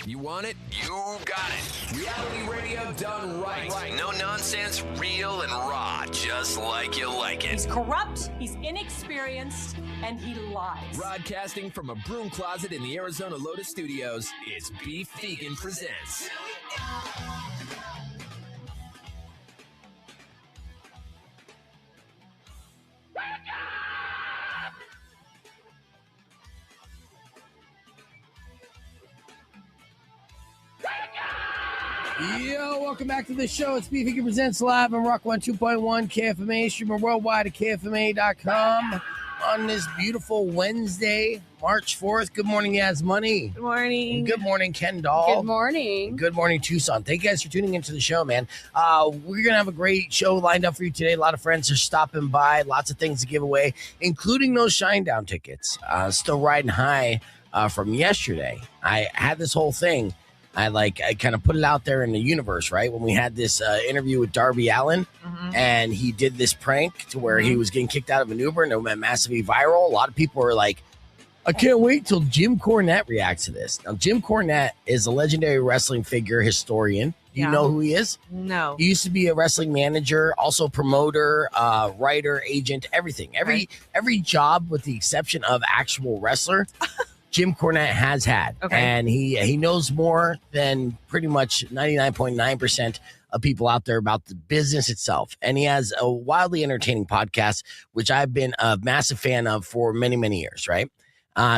You want it? You got it. Reality radio done right. No nonsense, real and raw, just like you like it. He's corrupt, he's inexperienced, and he lies. Broadcasting from a broom closet in the Arizona Lotus Studios, it's Beef Vegan Presents. Yo, welcome back to the show. It's Beef Vegan Presents live on Rock 102.1 KFMA, streaming worldwide at KFMA.com on this beautiful Wednesday, March 4th. Good morning, Yas Money. Good morning. And good morning, Kendall. Good morning. Good morning, Tucson. Thank you guys for tuning into the show, man. We're going to have a great show lined up for you today. A lot of friends are stopping by, lots of things to give away, including those Shinedown tickets. Still riding high from yesterday. I had this whole thing. I kind of put it out there in the universe, right? When we had this interview with Darby Allin, and he did this prank to where he was getting kicked out of an Uber and it went massively viral. A lot of people were like, I can't wait till Jim Cornette reacts to this. Now, Jim Cornette is a legendary wrestling figure historian. Do you know who he is? No. He used to be a wrestling manager, also promoter, writer, agent, everything. Every job with the exception of actual wrestler. Jim Cornette has had, and he knows more than pretty much 99.9% of people out there about the business itself. And he has a wildly entertaining podcast, which I've been a massive fan of for many, many years, right?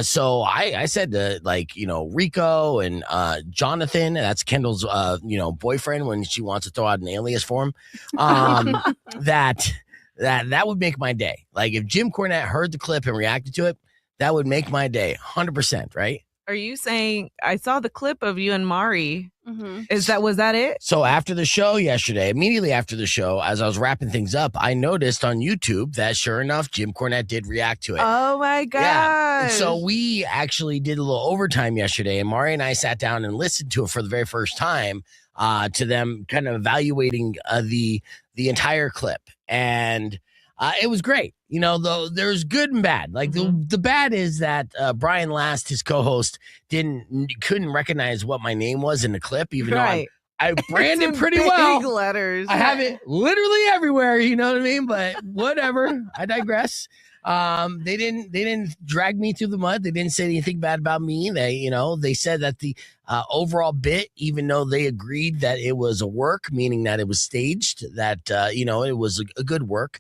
So I said to Rico and Jonathan, that's Kendall's boyfriend when she wants to throw out an alias for him, that would make my day. Like if Jim Cornette heard the clip and reacted to it, that would make my day, 100%, right? Are you saying, I saw the clip of you and Mari. Was that it? So after the show yesterday, immediately after the show, as I was wrapping things up, I noticed on YouTube that sure enough, Jim Cornette did react to it. Oh my gosh. Yeah. And so we actually did a little overtime yesterday, and Mari and I sat down and listened to it for the very first time, to them kind of evaluating the entire clip. And it was great. Though there's good and bad. Like the bad is that Brian Last, his co-host, couldn't recognize what my name was in the clip, even though I branded pretty well. Big letters. I have it literally everywhere. You know what I mean? But whatever. I digress. They didn't drag me through the mud. They didn't say anything bad about me. They said that the overall bit, even though they agreed that it was a work, meaning that it was staged, that it was a good work.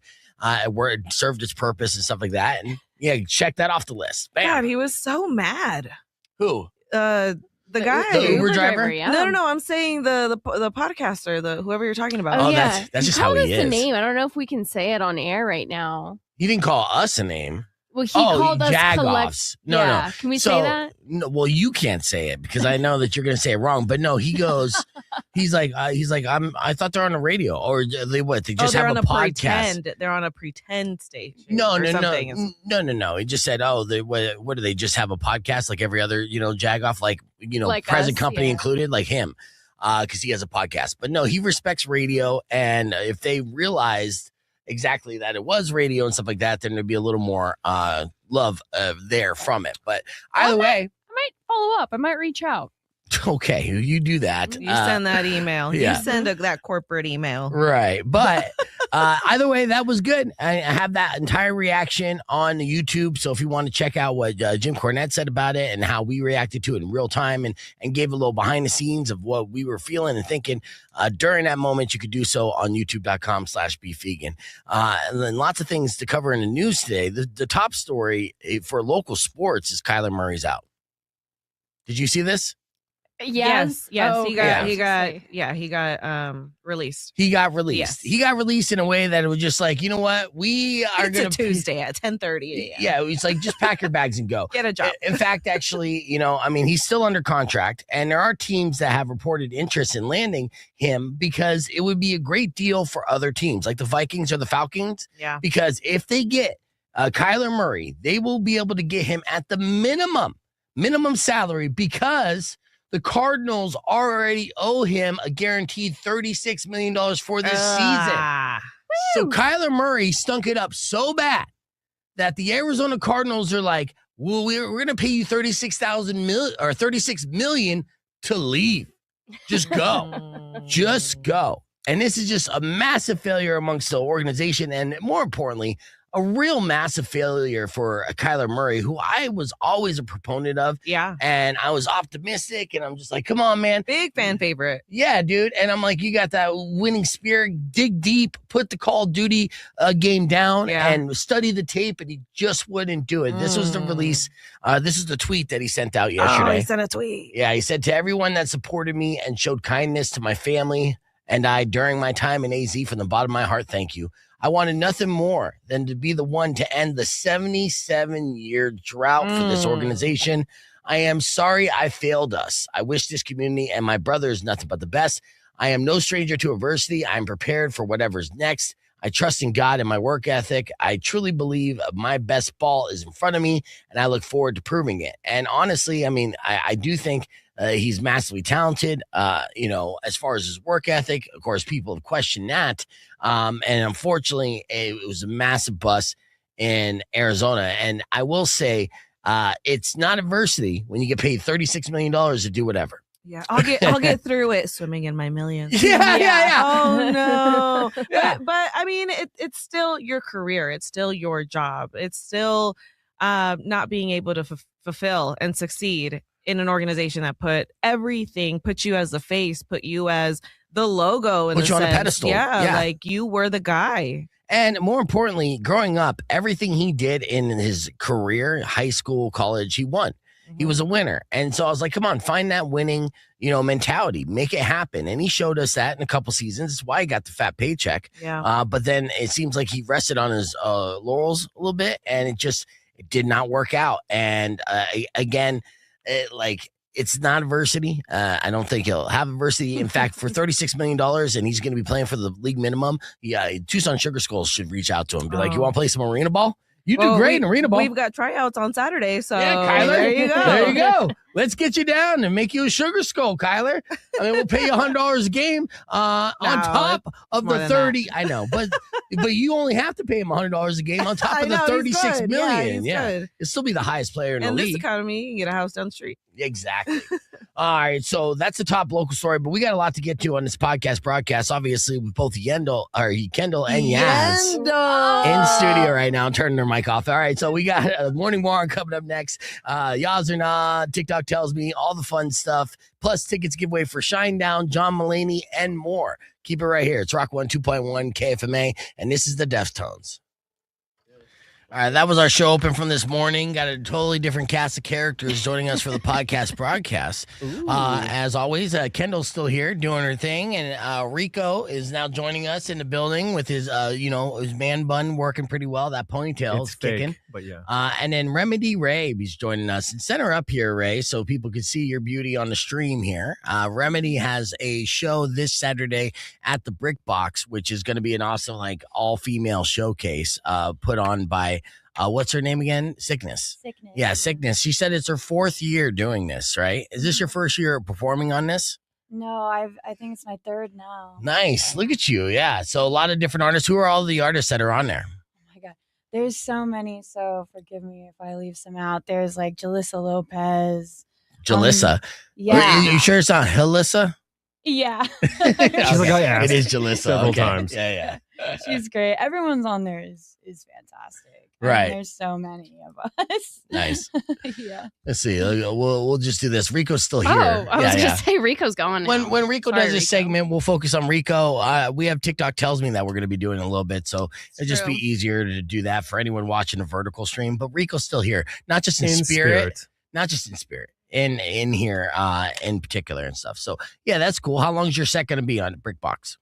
Where it served its purpose and stuff like that. And yeah, check that off the list. Bam. God, he was so mad. Who? The guy. The Uber driver? Yeah. No. I'm saying the podcaster, whoever you're talking about. Oh, yeah. That's just how he is. He called us a name. I don't know if we can say it on air right now. He didn't call us a name. Well, he called us Jagoffs. No. Can we say that? No, well, you can't say it because I know that you're going to say it wrong. But no, he goes, he's like, I thought they're on the radio, or they just have a podcast. They're on a pretend station. No. He just said, what do they just have a podcast like every other, Jagoff, like present us, company included, like him, because he has a podcast. But no, he respects radio, and if they realized exactly that it was radio and stuff like that, then there'd be a little more love there from it. But either way, I might follow up. I might reach out. Okay, you do that. You send that email. Yeah. You send that corporate email. Right. But either way, that was good. I have that entire reaction on YouTube. So if you want to check out what Jim Cornette said about it and how we reacted to it in real time and gave a little behind the scenes of what we were feeling and thinking during that moment, you could do so on youtube.com/beefvegan. And then lots of things to cover in the news today. The top story for local sports is Kyler Murray's out. Did you see this? Yes. Oh, he got released. He got released. Yes. He got released in a way that it was just like, you know what? We are going to Tuesday at 10:30. Yeah, it's like just pack your bags and go. Get a job. In fact, actually, he's still under contract, and there are teams that have reported interest in landing him because it would be a great deal for other teams, like the Vikings or the Falcons. Yeah. Because if they get Kyler Murray, they will be able to get him at the minimum salary because the Cardinals already owe him a guaranteed $36 million for this season. So Kyler Murray stunk it up so bad that the Arizona Cardinals are like, well, we're going to pay you $36 million to leave. Just go. Just go. And this is just a massive failure amongst the organization. And more importantly, a real massive failure for Kyler Murray, who I was always a proponent of. Yeah. And I was optimistic. And I'm just like, come on, man. Big fan favorite. Yeah, dude. And I'm like, you got that winning spirit. Dig deep. Put the Call of Duty game down and study the tape. And he just wouldn't do it. This was the release. This is the tweet that he sent out yesterday. Oh, he sent a tweet. Yeah, he said, to everyone that supported me and showed kindness to my family and I during my time in AZ, from the bottom of my heart, thank you. I wanted nothing more than to be the one to end the 77-year drought for this organization. I am sorry I failed us. I wish this community and my brothers nothing but the best. I am no stranger to adversity. I'm prepared for whatever's next. I trust in God and my work ethic. I truly believe my best ball is in front of me, and I look forward to proving it. And honestly, I mean, I do think he's massively talented, as far as his work ethic. Of course, people have questioned that. And unfortunately, it was a massive bust in Arizona. And I will say, it's not adversity when you get paid $36 million to do whatever. Yeah, I'll get through it swimming in my millions. Yeah. Oh no. But I mean, it's still your career. It's still your job. It's still not being able to fulfill and succeed in an organization that put you as the face, put you as the logo, put you on a pedestal. Yeah, like you were the guy. And more importantly, growing up, everything he did in his career, high school, college, he won. He was a winner. And so I was like, come on, find that winning, mentality, make it happen. And he showed us that in a couple seasons. That's why he got the fat paycheck. Yeah. But then it seems like he rested on his laurels a little bit, and it did not work out. And again, it's not adversity. I don't think he'll have adversity. In fact, for $36 million, and he's going to be playing for the league minimum, Tucson Sugar Skulls should reach out to him. Be like, you want to play some arena ball? You do great in arena ball. We've got tryouts on Saturday, so Kyler, there you go. There you go. Let's get you down and make you a sugar skull, Kyler. I mean, we'll pay you $100 a game on top of the 30. I know, but you only have to pay him $100 a game on top of the $36 million. Yeah, it'll still be the highest player in the league. In this economy, you can get a house down the street. Exactly. All right, so that's the top local story, but we got a lot to get to on this broadcast. Obviously, with both Kendall and Yas in studio right now, turning their mic off. All right, so we got a morning warm coming up next. Yas or not, TikTok tells me, all the fun stuff, plus tickets giveaway for Shinedown, John Mulaney, and more. Keep it right here. It's Rock 102.1 KFMA, and this is the Deftones. All right, that was our show open from this morning. Got a totally different cast of characters joining us for the broadcast. As always, Kendall's still here doing her thing, and Rico is now joining us in the building with his, his man bun working pretty well. That ponytail is kicking. But yeah. And then Remedy Ray is joining us. And center up here, Ray, so people can see your beauty on the stream here. Remedy has a show this Saturday at the Brick Box, which is going to be an awesome, all-female showcase put on by what's her name again? Sickness. Yeah, Sickness. She said it's her 4th year doing this, right? Is this your first year performing on this? No, I think it's my 3rd now. Nice. Look at you. Yeah. So a lot of different artists. Who are all the artists that are on there? Oh my God. There's so many, so forgive me if I leave some out. There's Jalissa Lopez. Jalissa. Yeah. Are you sure it's not Halissa? Yeah. She's like, I asked. It is Jalissa. Several times. Yeah. She's great. Everyone's on there is fantastic. Right. There's so many of us. Nice. Yeah. Let's see. We'll just do this. Rico's still here. Oh, I was gonna say Rico's gone. When Rico Sorry, does this Rico. segment, we'll focus on Rico. We have TikTok tells me that we're going to be doing a little bit, so it'll just be easier to do that for anyone watching a vertical stream. But Rico's still here, not just in spirit, not just in spirit, in here in particular and stuff. So yeah, that's cool. How long is your set going to be on Brick Box?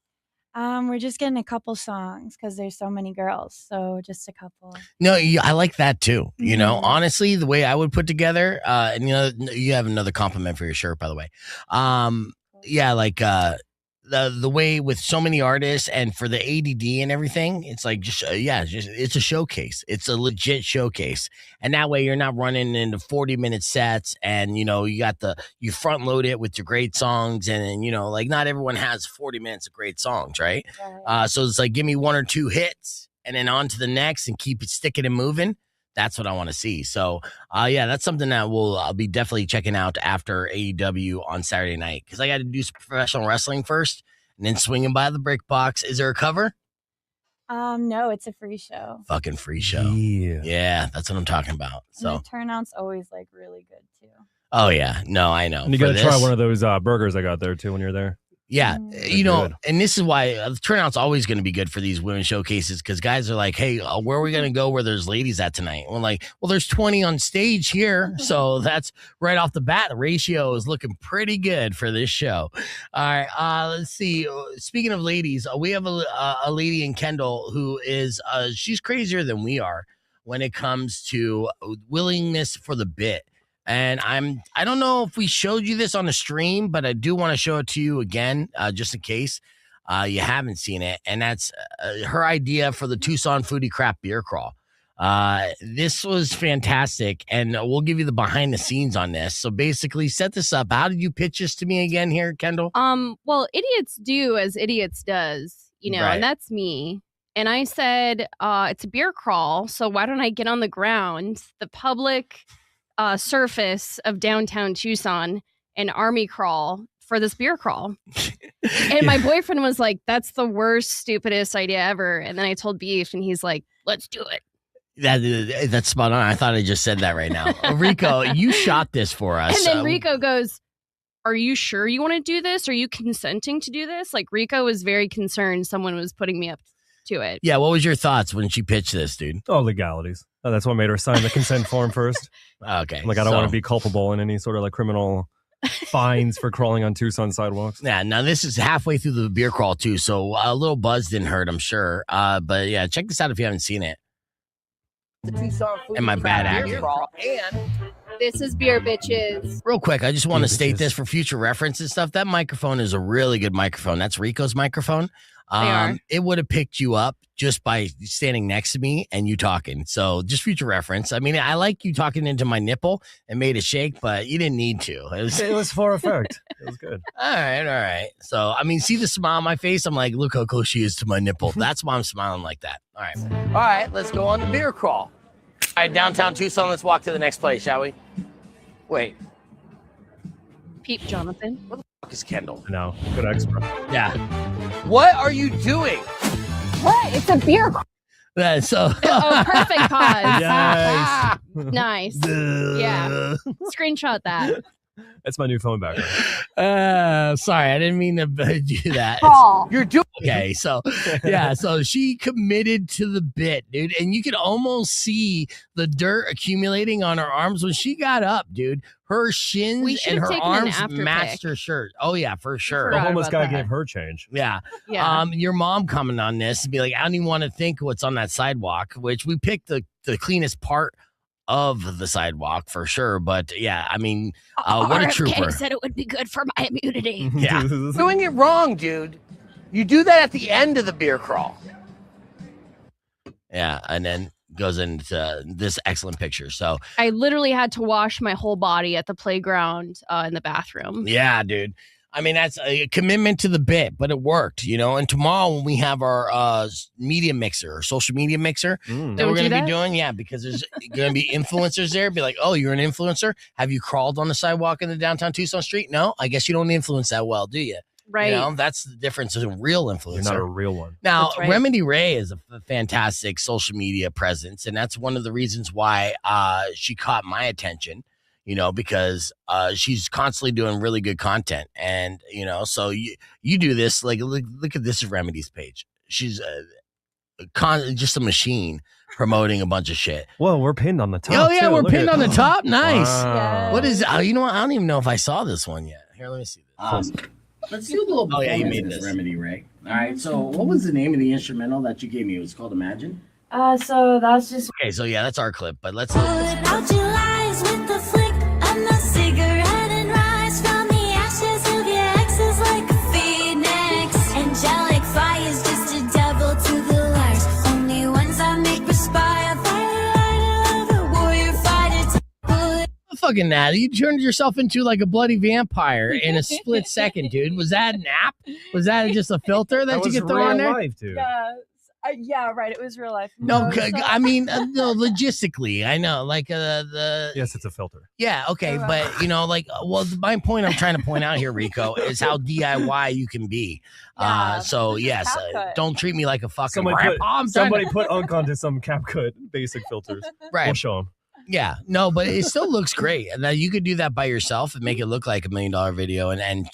We're just getting a couple songs because there's so many girls. So just a couple. No, I like that too. Mhm. Honestly, the way I would put together, and you have another compliment for your shirt, by the way. The way with so many artists and for the ADD and everything, it's it's a showcase. It's a legit showcase. And that way you're not running into 40-minute sets and, you front load it with your great songs. And, not everyone has 40 minutes of great songs, right? Right. So it's give me 1 or 2 hits and then on to the next and keep it sticking and moving. That's what I want to see. So, yeah, that's something that I'll be definitely checking out after AEW on Saturday night because I got to do some professional wrestling first and then swinging by the Brick Box. Is there a cover? No, it's a free show. Fucking free show. Yeah, that's what I'm talking about. So And the turnout's always like really good too. Oh yeah, no, I know. And you got to try one of those burgers I got there too when you're there. Yeah, you know, and this is why the turnout's always going to be good for these women showcases because guys are like, hey, where are we going to go where there's ladies at tonight? We're like, well, there's 20 on stage here. So that's right off the bat. The ratio is looking pretty good for this show. All right, let's see. Speaking of ladies, we have a lady in Kendall who is, she's crazier than we are when it comes to willingness for the bit. And I don't know if we showed you this on the stream, but I do want to show it to you again, just in case you haven't seen it. And that's her idea for the Tucson Foodie Crap Beer Crawl. This was fantastic, and we'll give you the behind the scenes on this. So basically, set this up. How did you pitch this to me again here, Kendall? Well, idiots do as idiots does, you know, and that's me. And I said, it's a beer crawl, so why don't I get on the ground, the public surface of downtown Tucson, and army crawl for this beer crawl. And my boyfriend was like, that's the worst, stupidest idea ever. And then I told Beef, and he's like, let's do it. That's spot on. I thought I just said that right now. Rico, you shot this for us. And then Rico goes, are you sure you want to do this? Are you consenting to do this? Like, Rico was very concerned someone was putting me up to it. Yeah, what was your thoughts when she pitched this, dude? Oh, legalities. That's what made her sign the consent form first. Okay. Like, I don't want to be culpable in any sort of like criminal fines for crawling on Tucson sidewalks. Yeah, now this is halfway through the beer crawl too, so a little buzz didn't hurt, I'm sure. But yeah, check this out if you haven't seen it. The Tucson and my bad acting. And this is beer, bitches. Real quick, I just want to state this for future reference and stuff. That microphone is a really good microphone. That's Rico's microphone. It would have picked you up just by standing next to me and you talking. So just future reference. I mean, I like you talking into my nipple and made it shake, but you didn't need to. It was for effect. It was good. All right. So, I mean, see the smile on my face? I'm like, look how close she is to my nipple. That's why I'm smiling like that. All right, let's go on the beer crawl. All right, downtown Tucson, let's walk to the next place, shall we? Wait. Peep Jonathan. What the fuck is Kendall? No, good extra. Yeah. what are you doing? What? It's a beer crawl. So Oh, perfect pause. Yes. Nice. Yeah. Screenshot that. That's my new phone background. Sorry, I didn't mean to do that. You're doing Okay, so yeah, so she committed to the bit, dude, and you could almost see the dirt accumulating on her arms when she got up, dude. Her shins and her arms matched her shirt. Oh yeah, for sure. The homeless guy gave her change. Yeah. Your mom coming on this and be like, I don't even want to think what's on that sidewalk, which we picked the cleanest part of the sidewalk for sure. But yeah, I mean, what a trooper. Said it would be good for my immunity. Yeah. doing it wrong, dude. You do that at the end of the beer crawl. Yeah, and then goes into this excellent picture. So I literally had to wash my whole body at the playground in the bathroom. Yeah, dude. I mean, that's a commitment to the bit, but it worked, you know. And tomorrow when we have our media mixer, or social media mixer that we're going to be doing, because there's going to be influencers there. Be like, oh, you're an influencer? Have you crawled on the sidewalk in the downtown Tucson street? No, I guess you don't influence that well, do you? Right. You know, that's the difference of a real influencer. You're not a real one. Now, Remedy Ray is a fantastic social media presence, and that's one of the reasons why she caught my attention. You know, because she's constantly doing really good content. And, you know, so you do this, like, look at this Remedy's page. She's just a machine promoting a bunch of shit. Well, we're pinned on the top. Oh, yeah, too. we're pinned on the top. Nice. Wow. What is, you know what? I don't even know if I saw this one yet. Here, let me see this. Let's do a little Oh, yeah, you performance made of this. Remedy Ray. All right, so what was the name of the instrumental that you gave me? It was called Imagine? So that's just Okay, so yeah, that's our clip, but let's. Out your lies with the flick of my cigarette and rise from the ashes of your exes like a phoenix. Angelic fires, just a devil to the liars. Only ones that make respire. Fighter, warrior, fighter, Fucking that. You turned yourself into like a bloody vampire in a split second, dude. Was that an app? Was that just a filter that you was could throw real on there? life, dude. yes. Yeah, right. It was real life. No, so- I mean, no, logistically, I know, like the. Yes, it's a filter. Yeah, okay, but my point I'm trying to point out here, Rico, is how DIY you can be. Yeah, So this is yes, CapCut. don't treat me like a fucking Somebody grandpa. put Unk onto some CapCut basic filters. Right. We'll show them. Yeah, no, but it still looks great. And you could do that by yourself and make it look like $1 million video and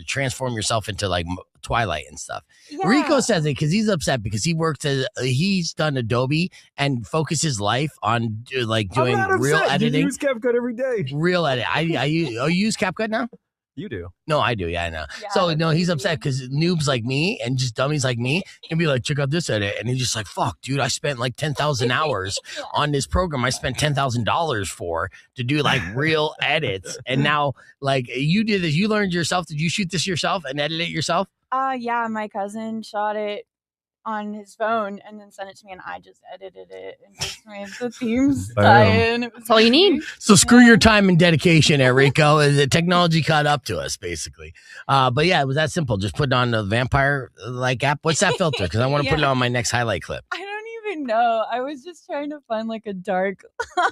transform yourself into like Twilight and stuff. Yeah. Rico says it because he's upset because he's done Adobe and focused his life on doing real editing. You use CapCut every day. Real edit. You use CapCut now? You do. No, I do. Yeah, I know. Yeah, So no, he's maybe. upset because noobs like me and just dummies like me can be like, check out this edit, and he's just like, fuck, dude, I spent like 10,000 hours on this program. I spent $10,000 for to do like real edits, and now like you did this. You learned yourself. Did you shoot this yourself and edit it yourself? Yeah, my cousin shot it on his phone and then sent it to me, and I just edited it and just made the themes tie in. That's all you need. So screw your time and dedication, Rico. The technology caught up to us, basically. But yeah, it was that simple. Just put it on the vampire like app. What's that filter? Because I want to put it on my next highlight clip. I don't even know. I was just trying to find like a dark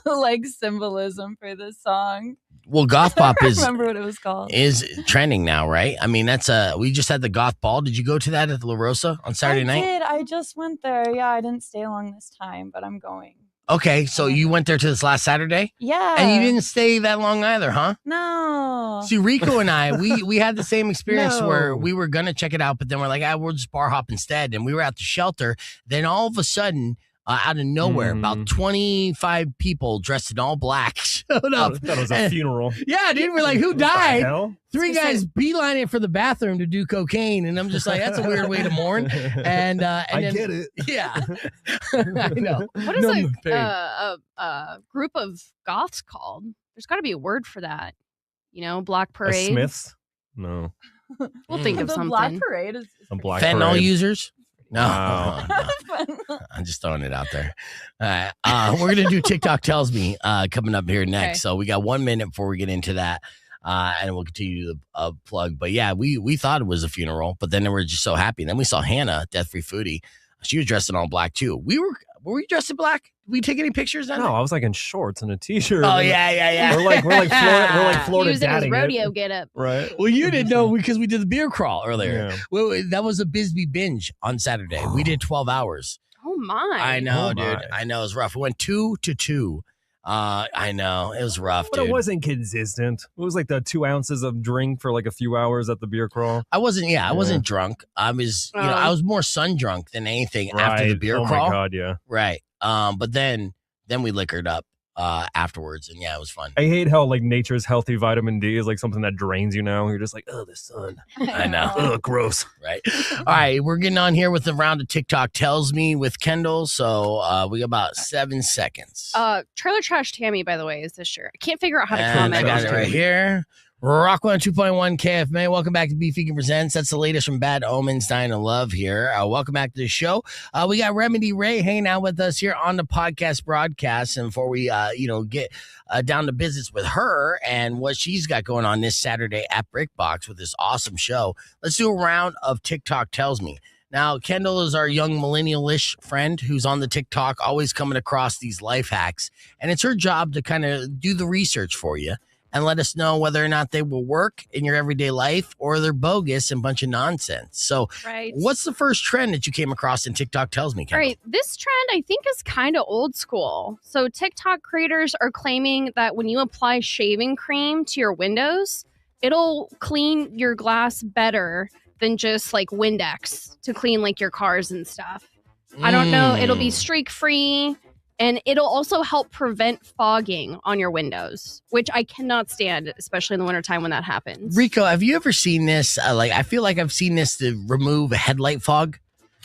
like symbolism for this song. Well, goth pop I remember what it was called. is trending now, right? I mean, that's we just had the goth ball. Did you go to that at the La Rosa on Saturday night? I did. I just went there. Yeah, I didn't stay long this time, but I'm going. Okay, so you went there to this last Saturday, Yeah. and you didn't stay that long either, huh? No. See, Rico and I, we had the same experience No. where we were gonna check it out, but then we're like, we'll just bar hop instead, and we were at the shelter. Then all of a sudden, out of nowhere, about 25 people dressed in all black showed up. I thought it was a funeral. Yeah, dude, we're like, who What the died? hell? Three guys beeline it for the bathroom to do cocaine, and I'm just like, that's a weird way to mourn. And I then, get it. Yeah, I know. What is No pain. a group of goths called? There's got to be a word for that. Black Parade. Smiths? No. We'll think of the something. Black Parade is A black Fentanyl parade. users? No, Wow. no. I'm just throwing it out there. All right, we're gonna do TikTok Tells Me coming up here next. Okay. So we got 1 minute before we get into that, and we'll continue the plug. But yeah, we thought it was a funeral, but then we were just so happy. Then we saw Hannah, Death Free Foodie. She was dressed in all black too. Were we dressed in black? Did we take any pictures? No, I was like in shorts and a t-shirt. Oh yeah. We're like Florida Using his dadding rodeo it. get up. Right. Well, you didn't know because we did the beer crawl earlier. Yeah. Well, that was a Bisbee binge on Saturday. We did 12 hours. Oh my! I know, Oh, dude. my. I know it was rough. We went 2 to 2. I know it was rough, But dude. it wasn't consistent. It was like the 2 ounces of drink for like a few hours at the beer crawl. I wasn't drunk. I was, I was more sun drunk than anything after the beer crawl. Oh my God, yeah. Right. But then we liquored up afterwards, and yeah, it was fun. I hate how like nature's healthy vitamin D is like something that drains you now. You're just like, oh, the sun. I know. Ugh, gross. Right. All right, we're getting on here with the round of TikTok Tells Me with Kendall. So we got about 7 seconds. Trailer Trash Tammy, by the way, is this shirt. I can't figure out how to And comment. I got it right here. Rock 102.1 KFMA. Welcome back to Beef Vegan Presents. That's the latest from Bad Omens, Dying to Love here. Welcome back to the show. We got Remedy Ray hanging out with us here on the podcast broadcast. And before we, get down to business with her and what she's got going on this Saturday at Brickbox with this awesome show, let's do a round of TikTok Tells Me. Now, Kendall is our young millennial-ish friend who's on the TikTok, always coming across these life hacks. And it's her job to kind of do the research for you and let us know whether or not they will work in your everyday life or they're bogus and a bunch of nonsense. So Right. what's the first trend that you came across in TikTok Tells Me, All Kendall? right, this trend I think is kind of old school. So TikTok creators are claiming that when you apply shaving cream to your windows, it'll clean your glass better than just like Windex to clean like your cars and stuff. I don't know. It'll be streak free. And it'll also help prevent fogging on your windows, which I cannot stand, especially in the wintertime when that happens. Rico, have you ever seen this? I feel like I've seen this to remove headlight fog.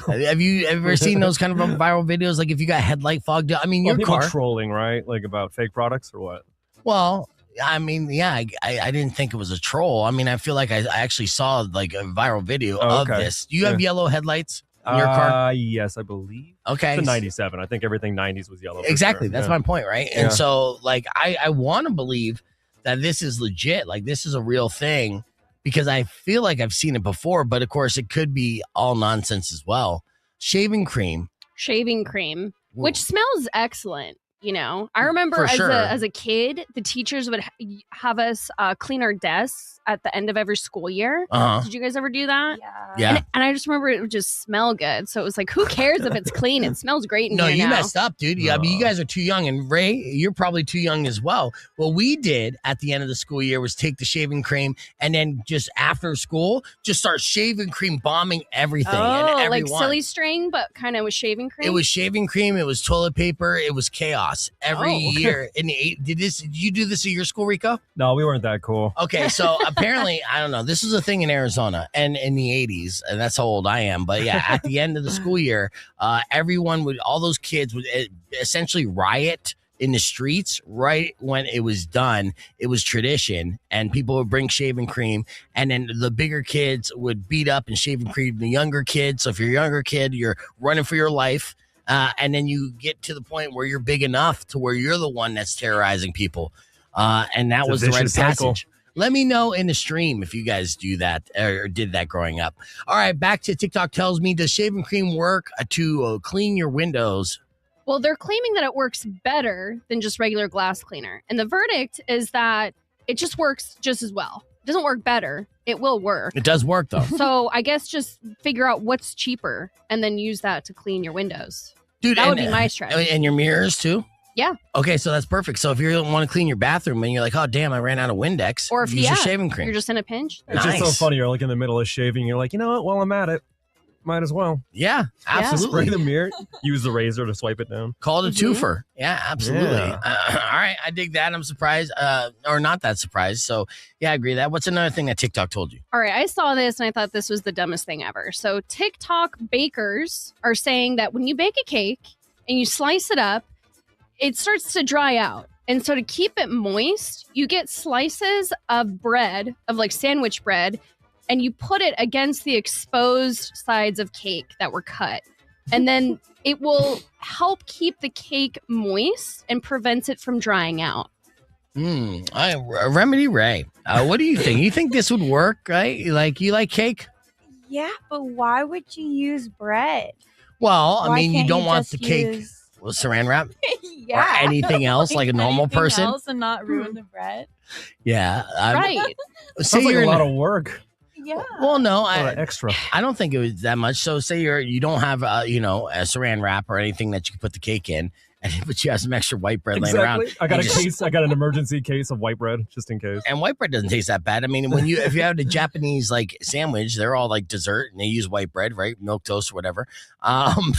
Have you ever seen those kind of viral videos? Like if you got headlight fog, I mean, Well, your people car. trolling, right? Like about fake products or what? Well, I mean, yeah, I didn't think it was a troll. I mean, I feel like I actually saw like a viral video of okay. this. Do you have yellow headlights in your car? Yes, I believe. Okay. It's a 97. I think everything 90s was yellow. for Exactly. sure. That's Yeah. my point, right? Yeah. And so, like, I want to believe that this is legit. Like, this is a real thing because I feel like I've seen it before, but of course, it could be all nonsense as well. Shaving cream shaving cream, Whoa. which smells excellent. You know, I remember as a kid, the teachers would have us clean our desks at the end of every school year. Uh-huh. Did you guys ever do that? Yeah. And I just remember it would just smell good. So it was like, who cares if it's clean? It smells great in No, here you now. messed up, dude. I mean, you guys are too young. And Ray, you're probably too young as well. What we did at the end of the school year was take the shaving cream and then just after school, just start shaving cream bombing everything. Oh, and like everyone. silly string, but kind of with shaving cream? It was shaving cream. It was toilet paper. It was chaos every year. Did you do this at your school, Rico? No, we weren't that cool. Okay, so apparently, I don't know. This was a thing in Arizona and in the 80s, and that's how old I am. But yeah, at the end of the school year, all those kids would essentially riot in the streets right when it was done. It was tradition, and people would bring shaving cream, and then the bigger kids would beat up and shaving cream the younger kids. So if you're a younger kid, you're running for your life. And then you get to the point where you're big enough to where you're the one that's terrorizing people. And that was the rite of passage. Let me know in the stream if you guys do that or did that growing up. All right, back to TikTok tells me, does shaving cream work to clean your windows? Well, they're claiming that it works better than just regular glass cleaner. And the verdict is that it just works just as well. It doesn't work better. It will work. It does work, though. So I guess just figure out what's cheaper and then use that to clean your windows. Dude, that would be my strategy. And your mirrors, too? Yeah. Okay, so that's perfect. So if you don't want to clean your bathroom and you're like, oh, damn, I ran out of Windex, or if use your shaving cream. You're just in a pinch. It's just so funny. You're like in the middle of shaving. You're like, you know what? While I'm at it, might as well. Yeah, absolutely. Spray the mirror. Use the razor to swipe it down. Call it a twofer. Yeah, absolutely. Yeah. All right, I dig that. I'm surprised, or not that surprised. So yeah, I agree with that. What's another thing that TikTok told you? All right, I saw this and I thought this was the dumbest thing ever. So TikTok bakers are saying that when you bake a cake and you slice it up, it starts to dry out. And so to keep it moist, you get slices of bread, of like sandwich bread, and you put it against the exposed sides of cake that were cut. And then it will help keep the cake moist and prevents it from drying out. Remedy Ray, what do you think? You think this would work, right? Like, you like cake? Yeah, but why would you use bread? Well, I Why mean, you can't don't you want just the cake use- with saran wrap Yeah. or anything else, like a normal anything person. else and not ruin the bread. Yeah, Right. Sounds like a lot of work. Yeah. Well, no, extra. I don't think it was that much. So say you don't have a saran wrap or anything that you can put the cake in, but you have some extra white bread laying around. I got I got an emergency case of white bread just in case. And white bread doesn't taste that bad. I mean, if you have the Japanese like sandwich, they're all like dessert and they use white bread, right? Milk toast or whatever.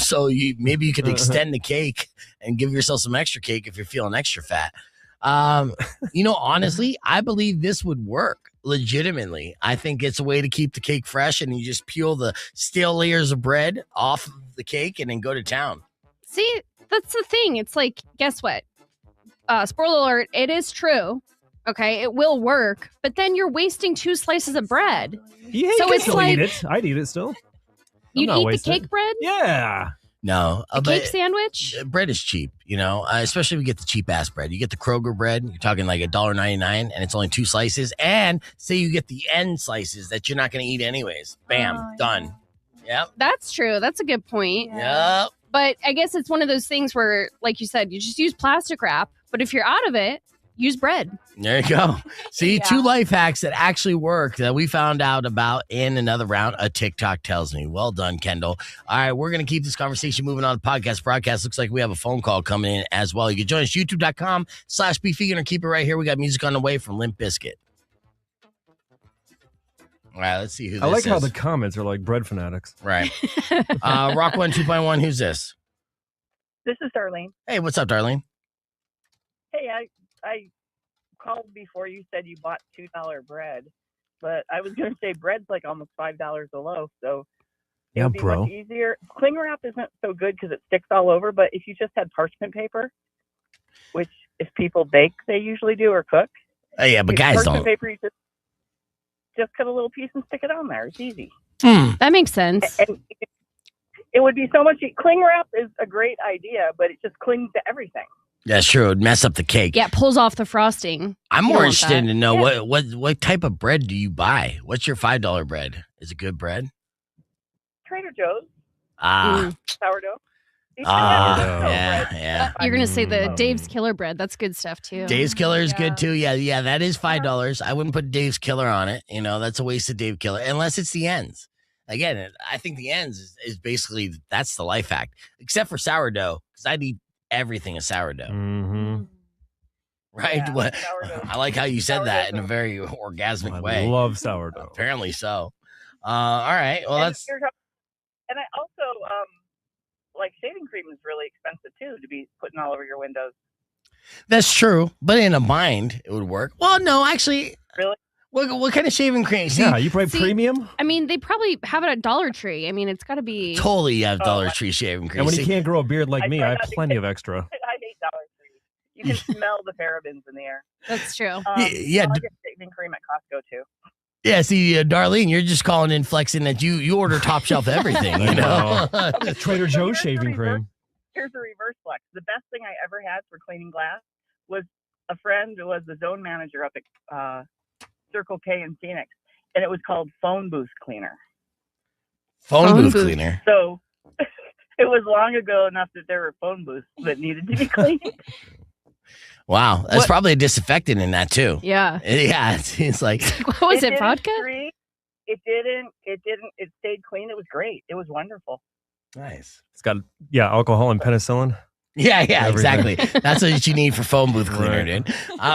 So maybe you could extend the cake and give yourself some extra cake if you're feeling extra fat. Honestly, I believe this would work legitimately. I think it's a way to keep the cake fresh, and you just peel the stale layers of bread off of the cake and then go to town. See, that's the thing. It's like, guess what? Spoiler alert, it is true. Okay, it will work, but then you're wasting 2 slices of bread. Yeah, so you it's can like eat it. I'd eat it still. You'd not eat wasting the cake bread? Yeah. No, A cake sandwich? Bread is cheap, especially if you get the cheap ass bread. You get the Kroger bread, you're talking like $1.99, and it's only 2 slices. And say you get the end slices that you're not going to eat anyways. Bam, done. Yep. That's true. That's a good point. Yep. But I guess it's one of those things where, like you said, you just use plastic wrap. But if you're out of it, use bread. There you go. See, 2 life hacks that actually work that we found out about in another round of TikTok Tells Me. Well done, Kendall. All right, we're going to keep this conversation moving on the podcast broadcast. Looks like we have a phone call coming in as well. You can join us, youtube.com/beefvegan, or keep it right here. We got music on the way from Limp Bizkit. All right, let's see who this is. I like how the comments are like bread fanatics. Right. Rock 1, 2.1, who's this? This is Darlene. Hey, what's up, Darlene? Hey, I called before you said you bought $2 bread, but I was going to say bread's like almost $5 a loaf, so it would be much easier. Cling wrap isn't so good because it sticks all over, but if you just had parchment paper, which if people bake, they usually do, or cook. Oh, yeah, but guys parchment don't. Paper, you just cut a little piece and stick it on there. It's easy. That makes sense. And it would be so much. Cling wrap is a great idea, but it just clings to everything. That's true. It'd mess up the cake. Yeah, it pulls off the frosting. I'm more interested to know what type of bread do you buy? What's your $5 bread? Is it good bread? Trader Joe's. Sourdough. Yeah. You're gonna say the Dave's Killer bread. That's good stuff too. Dave's Killer is good too. Yeah, that is $5. I wouldn't put Dave's Killer on it. That's a waste of Dave Killer unless it's the ends. Again, I think the ends is basically that's the life hack, except for sourdough because I'd eat everything a sourdough. Mm-hmm. Right? Yeah, I like how you said that in a very orgasmic way. I love sourdough. Apparently so. All right. Well, and I also like shaving cream is really expensive too to be putting all over your windows. That's true, but in a bind it would work. Well, no, actually. Really? What kind of shaving cream? You probably premium? I mean, they probably have it at Dollar Tree. I mean, it's got to be. Totally have Dollar Tree shaving cream. And when you can't grow a beard like me, I have plenty of extra. I hate Dollar Tree. You can smell the parabens in the air. That's true. I get shaving cream at Costco too. Yeah, see, Darlene, you're just calling in flexing that you order top shelf everything, Trader Joe's shaving cream. Here's a reverse flex. The best thing I ever had for cleaning glass was a friend who was the zone manager up at Circle K in Phoenix, and it was called phone booth cleaner. Phone booth cleaner. So it was long ago enough that there were phone booths that needed to be cleaned. Wow, that's probably a disinfectant in that too. Yeah. Yeah, it's like what was it? Vodka? It didn't. It stayed clean. It was great. It was wonderful. Nice. It's got alcohol and penicillin. Yeah, exactly. That's what you need for phone booth cleaner, dude.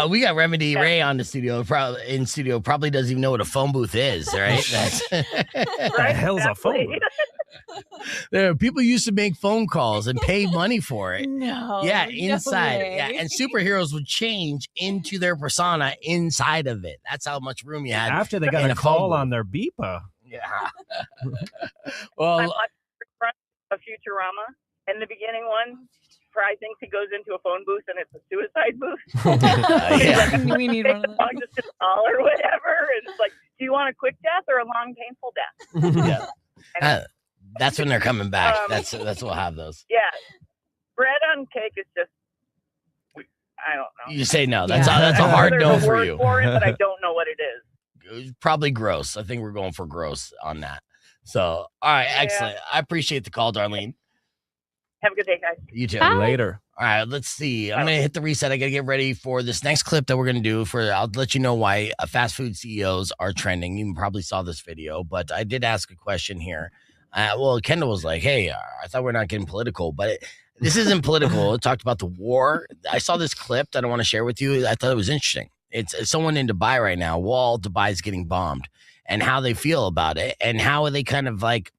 We got Remedy Ray on the studio. Probably doesn't even know what a phone booth is, right? What the hell's a phone booth? People used to make phone calls and pay money for it. No. Yeah, inside. way. Yeah, and superheroes would change into their persona inside of it. That's how much room you had. After they got in a call on their beeper. Yeah. Well, I watched a Futurama, and the beginning one. I think he goes into a phone booth and it's a suicide booth. We need one of those. Just to call or whatever. And it's like, do you want a quick death or a long, painful death? Yeah. That's when they're coming back. That's we'll have those. Yeah. Bread on cake is just, I don't know. You say no. That's a hard no for you. For it, but I don't know what it is. Probably gross. I think we're going for gross on that. So, all right, excellent. I appreciate the call, Darlene. Have a good day, guys. You too. Bye. Later. All right, let's see. I'm going to hit the reset. I got to get ready for this next clip that we're going to do. I'll let you know why fast food CEOs are trending. You probably saw this video, but I did ask a question here. Kendall was like, hey, I thought we're not getting political, but this isn't political. It talked about the war. I saw this clip that I want to share with you. I thought it was interesting. It's someone in Dubai right now. Dubai is getting bombed, and how they feel about it, and how they kind of like,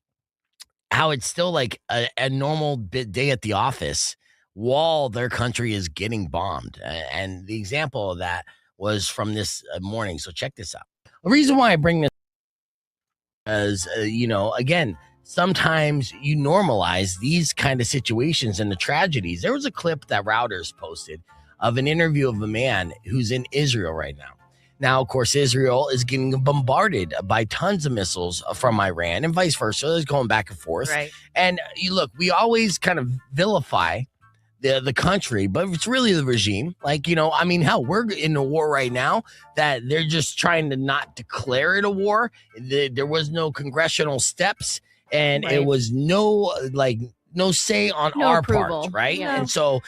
how it's still like a normal day at the office while their country is getting bombed. And the example of that was from this morning. So check this out. The reason why I bring this is, again, sometimes you normalize these kind of situations and the tragedies. There was a clip that Routers posted of an interview of a man who's in Israel right now. Now, of course, Israel is getting bombarded by tons of missiles from Iran and vice versa. It's going back and forth. Right. And we always kind of vilify the country, but it's really the regime. Hell, we're in a war right now that they're just trying to not declare it a war. There was no congressional steps, and it was no say on our approval. part, right? Yeah. And so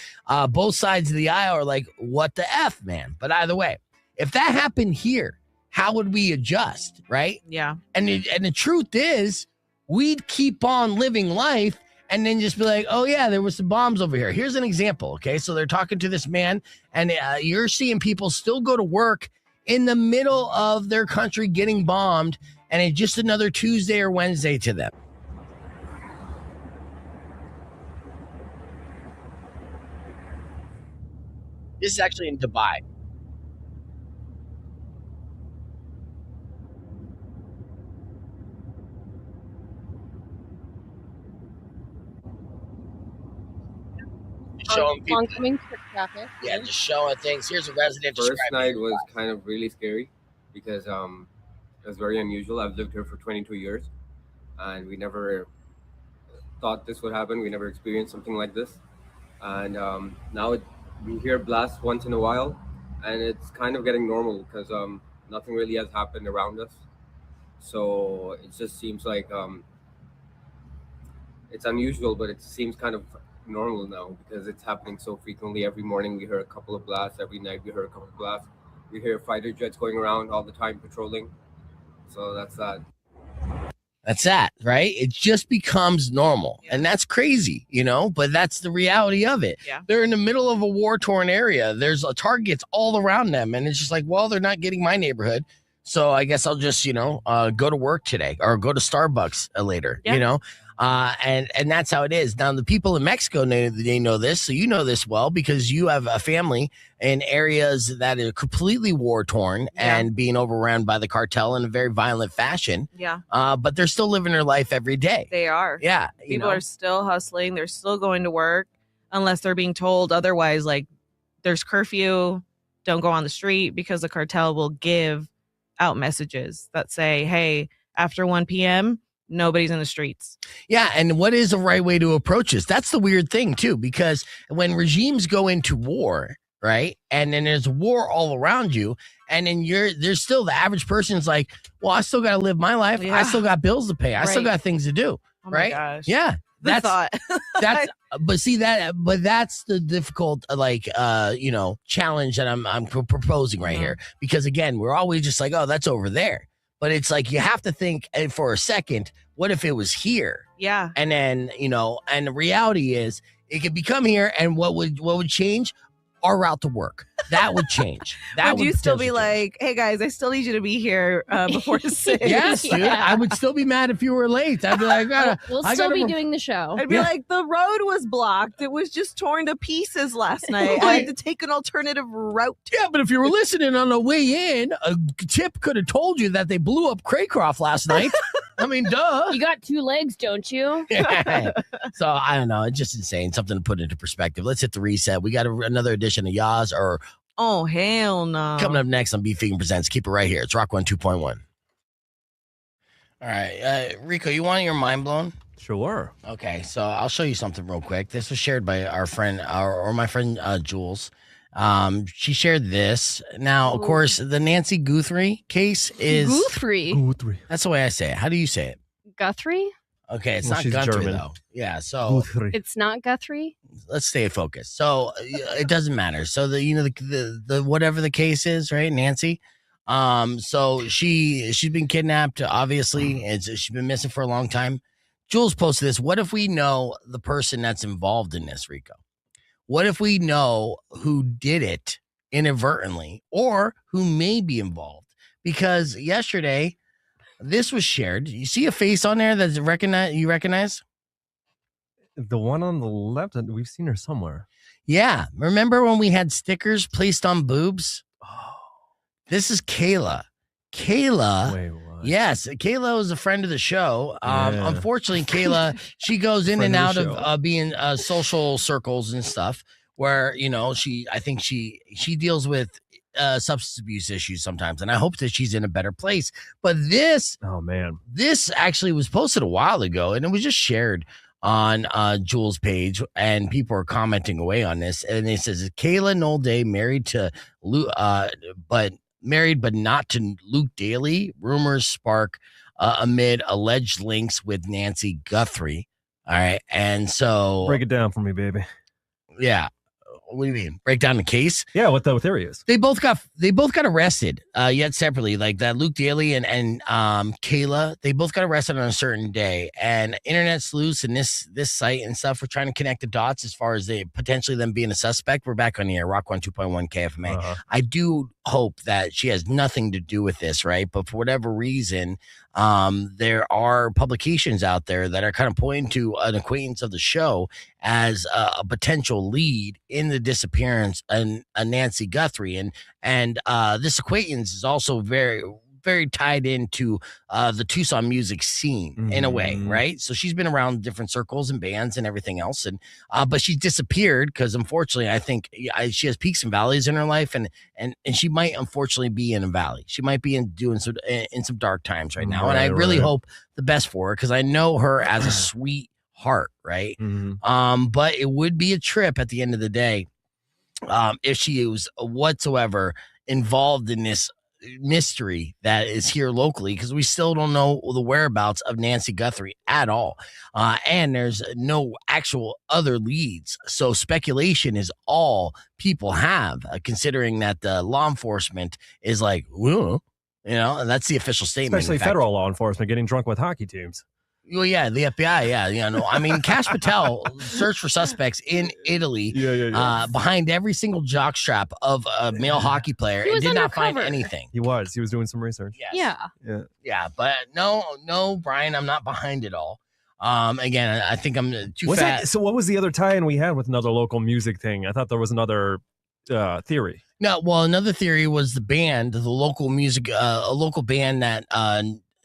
both sides of the aisle are like, what the F, man? But either way, if that happened here, how would we adjust, right? Yeah. And the truth is, we'd keep on living life and then just be like, oh, yeah, there was some bombs over here. Here's an example, okay? So they're talking to this man, and you're seeing people still go to work in the middle of their country getting bombed, and it's just another Tuesday or Wednesday to them. This is actually in Dubai. Showing people. Oncoming traffic. Yeah, just showing things. Here's a resident. First night was kind of really scary because it was very unusual. I've lived here for 22 years, and we never thought this would happen. We never experienced something like this, and now we hear blasts once in a while, and it's kind of getting normal because nothing really has happened around us. So it just seems like it's unusual, but it seems kind of normal now because it's happening so frequently. Every morning we hear a couple of blasts. Every night we hear a couple of blasts. We hear fighter jets going around all the time patrolling. So that's that. That's that, right? It just becomes normal. And that's crazy, but that's the reality of it. Yeah. They're in the middle of a war-torn area. There's targets all around them. And it's just like, well, they're not getting my neighborhood. So I guess I'll just, go to work today or go to Starbucks later, and that's how it is. Now, the people in Mexico, they know this. So you know this well because you have a family in areas that are completely war-torn and being overrun by the cartel in a very violent fashion. Yeah. But they're still living their life every day. They are. Yeah. People are still hustling. They're still going to work unless they're being told otherwise, like there's curfew, don't go on the street because the cartel will give out messages that say, hey, after 1 p.m., nobody's in the streets. Yeah. And what is the right way to approach this? That's the weird thing, too, because when regimes go into war, right, and then there's war all around you, and then there's still the average person's like, well, I still got to live my life. Yeah. I still got bills to pay. I still got things to do. Oh right. My gosh. Yeah. That's thought. That's the difficult, challenge that I'm proposing right here. Because again, we're always just like, oh, that's over there. But it's like, you have to think for a second, what if it was here? Yeah. And then, and the reality is it could become here. And what would change? Our route to work. That would change. Would you still be like, hey guys, I still need you to be here before 6? Yes, dude. I would still be mad if you were late. I'd be like, we'll still be doing the show. I'd be like, the road was blocked. It was just torn to pieces last night. I had to take an alternative route. Yeah, but if you were listening on the way in, a tip could have told you that they blew up Craycroft last night. I mean, duh. You got 2 legs, don't you? So I don't know. It's just insane. Something to put into perspective. Let's hit the reset. We got another edition of Yas or oh, hell no. Coming up next on Beef Vegan Presents. Keep it right here. It's Rock 102.1. All right. Rico, you want your mind blown? Sure. Okay. So I'll show you something real quick. This was shared by our friend, my friend Jules. She shared this. Now, of course, the Nancy Guthrie case is Guthrie. That's the way I say it. How do you say it? Guthrie? Okay, it's Well, not she's Guthrie German. though. Yeah, so Guthrie. It's not Guthrie? let's stay focused. So it doesn't matter. So the whatever the case is, right, Nancy. So she's been kidnapped. Obviously, she's been missing for a long time. Jules posted this. What if we know the person that's involved in this, Rico? What if we know who did it inadvertently or who may be involved? Because yesterday, this was shared. You see a face on there that's you recognize? The one on the left, we've seen her somewhere. Yeah. Remember when we had stickers placed on boobs? Oh, this is Kayla. Kayla. Wait, what? Yes. Kayla was a friend of the show. Yeah. Unfortunately, Kayla, she goes in and out of being social circles and stuff where, I think she deals with substance abuse issues sometimes. And I hope that she's in a better place. But this actually was posted a while ago and it was just shared on Jules' page, and people are commenting away on this. And it says, Kayla Nolde married but not to Luke Daly. Rumors spark amid alleged links with Nancy Guthrie. All right. And so break it down for me, baby. Yeah. What do you mean? Break down the case? Yeah, what the theory is. They both got arrested, yet separately. Like that Luke Daly and Kayla, they both got arrested on a certain day. And internet sleuths and this site and stuff were trying to connect the dots as far as they potentially them being a suspect. We're back on the air, Rock 102.1 KFMA. Uh-huh. I do hope that she has nothing to do with this, right? But for whatever reason, there are publications out there that are kind of pointing to an acquaintance of the show as a potential lead in the disappearance of Nancy Guthrie. And this acquaintance is also very, very tied into the Tucson music scene in a way, right? So she's been around different circles and bands and everything else. And but she disappeared because unfortunately, I think she has peaks and valleys in her life, and she might unfortunately be in a valley. She might be in some dark times right now. And I really hope the best for her because I know her as a sweet heart, right? But it would be a trip at the end of the day if she was whatsoever involved in this mystery that is here locally because we still don't know the whereabouts of Nancy Guthrie at all. And there's no actual other leads. So speculation is all people have, considering that the law enforcement is like, whoa, and that's the official statement. Especially federal law enforcement getting drunk with hockey teams. Well, yeah, the FBI, I mean, Cash Patel searched for suspects in Italy behind every single jockstrap of a male hockey player and did not find anything. He was doing some research. Yes. Yeah, but no, Brian, I'm not behind it all. Again, I think I'm too fat. So what was the other tie-in we had with another local music thing? I thought there was another theory. No, well, another theory was the band, the local music, a local band that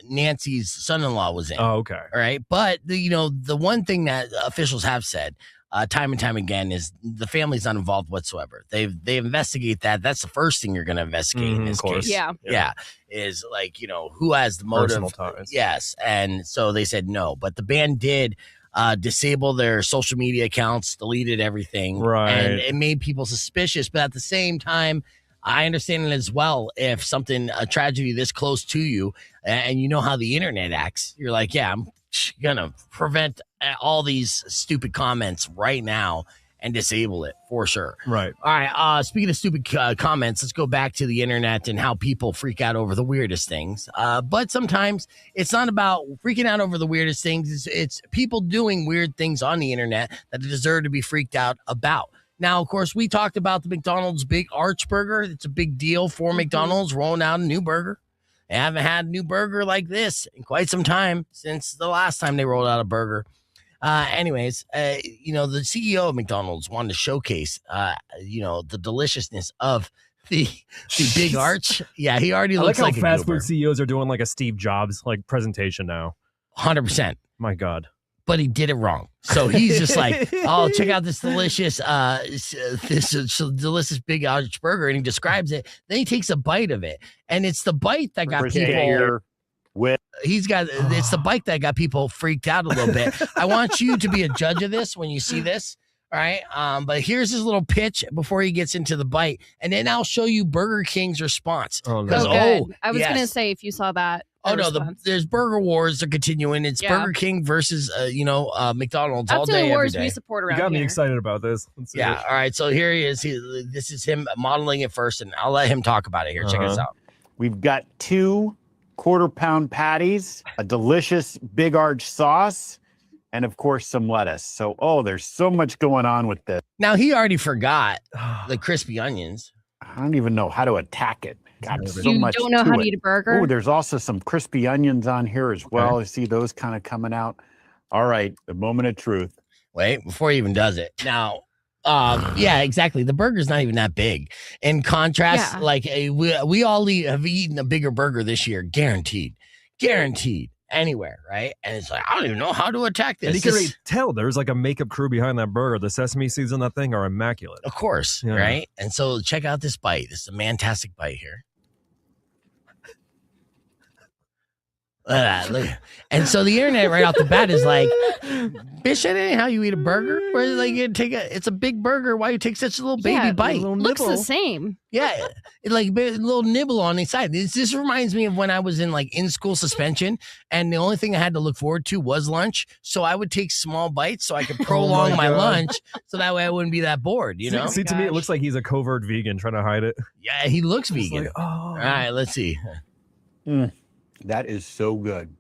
Nancy's son-in-law was in. Oh, okay. All right. But the one thing that officials have said time and time again is the family's not involved whatsoever. They investigate that. That's the first thing you're going to investigate in this case. Yeah. Is like, who has the motive? Personal ties. Yes. And so they said no, but the band did disable their social media accounts, deleted everything. Right. And it made people suspicious. But at the same time, I understand it as well. If a tragedy this close to you, and you know how the internet acts, you're like, yeah, I'm gonna prevent all these stupid comments right now and disable it for sure. Right. All right. Speaking of stupid comments, let's go back to the internet and how people freak out over the weirdest things. But sometimes it's not about freaking out over the weirdest things. It's people doing weird things on the internet that deserve to be freaked out about. Now, of course, we talked about the McDonald's Big Arch Burger. It's a big deal for McDonald's rolling out a new burger. They haven't had a new burger like this in quite some time since the last time they rolled out a burger. Anyways, the CEO of McDonald's wanted to showcase, the deliciousness of the Big Arch. Yeah, he already looks like how fast food CEOs are doing like a Steve Jobs presentation now. 100%. My God. But he did it wrong. So he's just like, oh, check out this delicious Big Arch burger. And he describes it. Then he takes a bite of it. And it's the bite that got people. It's the bite that got people freaked out a little bit. I want you to be a judge of this when you see this. All right. But here's his little pitch before he gets into the bite. And then I'll show you Burger King's response. Oh, no. I was going to say, if you saw that. Oh, no, there's burger wars are continuing. It's Burger King versus, McDonald's all day, every day. We support around You got me excited about this. Yeah, all right, so here he is. This is him modeling it first, and I'll let him talk about it here. Check this out. We've got 2 quarter-pound patties, a delicious Big Arch sauce, and, of course, some lettuce. So, there's so much going on with this. Now, he already forgot the crispy onions. I don't even know how to attack it. God, so you much don't know to how it. to eat a burger? Oh, there's also some crispy onions on here as well. I see those kind of coming out. All right, the moment of truth. Wait, before he even does it. Now, yeah, exactly. The burger's not even that big. In contrast, we all have eaten a bigger burger this year, guaranteed. Anywhere, right? And it's like, I don't even know how to attack this. And you can already tell there's like a makeup crew behind that burger. The sesame seeds on that thing are immaculate. Of course, right? And so check out this bite. This is a fantastic bite here. Look. And so the internet right off the bat is like, bitch, that ain't how you eat a burger. Where like it's a big burger. Why you take such a little baby bite? Looks the same. Yeah, like a little nibble on the side. This reminds me of when I was in school suspension, and the only thing I had to look forward to was lunch. So I would take small bites so I could prolong my lunch, so that way I wouldn't be that bored. See, to me, it looks like he's a covert vegan trying to hide it. Yeah, he looks vegan. Like, all right, let's see. That is so good.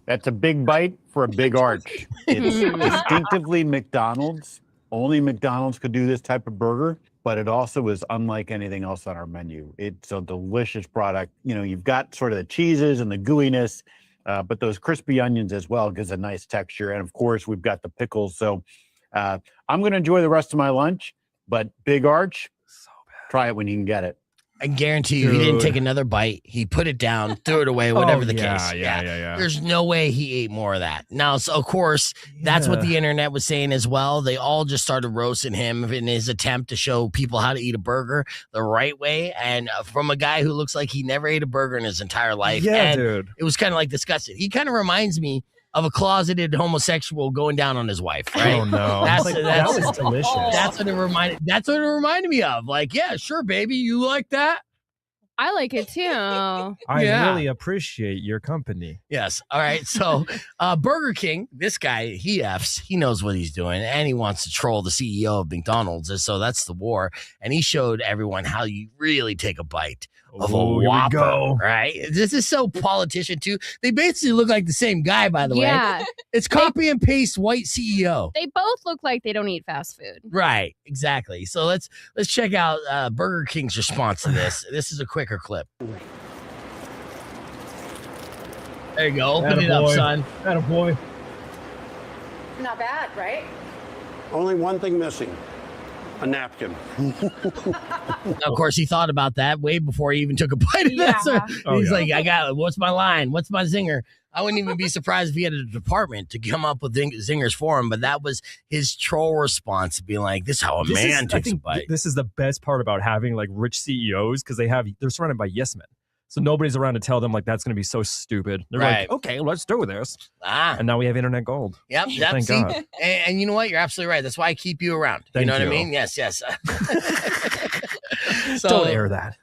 That's a big bite for a big arch. It's distinctively McDonald's. Only McDonald's could do this type of burger, but it also is unlike anything else on our menu. It's a delicious product. You've got sort of the cheeses and the gooiness, but those crispy onions as well gives a nice texture. And of course, we've got the pickles. So I'm going to enjoy the rest of my lunch, but Big Arch, try it when you can get it. I guarantee you, he didn't take another bite. He put it down, threw it away, whatever the case. Yeah. There's no way he ate more of that. Now, so of course, that's what the internet was saying as well. They all just started roasting him in his attempt to show people how to eat a burger the right way. And from a guy who looks like he never ate a burger in his entire life. Yeah, and dude. It was kind of like disgusting. He kind of reminds me of a closeted homosexual going down on his wife, right? Oh no, that was delicious. That's what it reminded me of. Like, yeah, sure, baby, you like that? I like it too. I really appreciate your company. Yes. All right. So Burger King, this guy, he knows what he's doing, and he wants to troll the CEO of McDonald's. And so that's the war. And he showed everyone how you really take a bite of a Whopper. Go. Right? This is so politician too. They basically look like the same guy, by the way. It's copy and paste white CEO. They both look like they don't eat fast food. Right, exactly. So let's check out Burger King's response to this. This is a quicker clip. There you go. Open it up, son. Attaboy. Not bad, right? Only one thing missing. A napkin. Of course, he thought about that way before he even took a bite of that. So he's like, I got it. What's my line? What's my zinger? I wouldn't even be surprised if he had a department to come up with zingers for him, but that was his troll response, being like, this is how a man takes a bite. This is the best part about having like rich CEOs, because they're surrounded by yes men. So nobody's around to tell them like that's going to be so stupid. They're like, okay, let's do this. And now we have internet gold. Yep. Thank God. And you know what? You're absolutely right. That's why I keep you around. Thank you know you. what I mean? Yes. So, don't air that.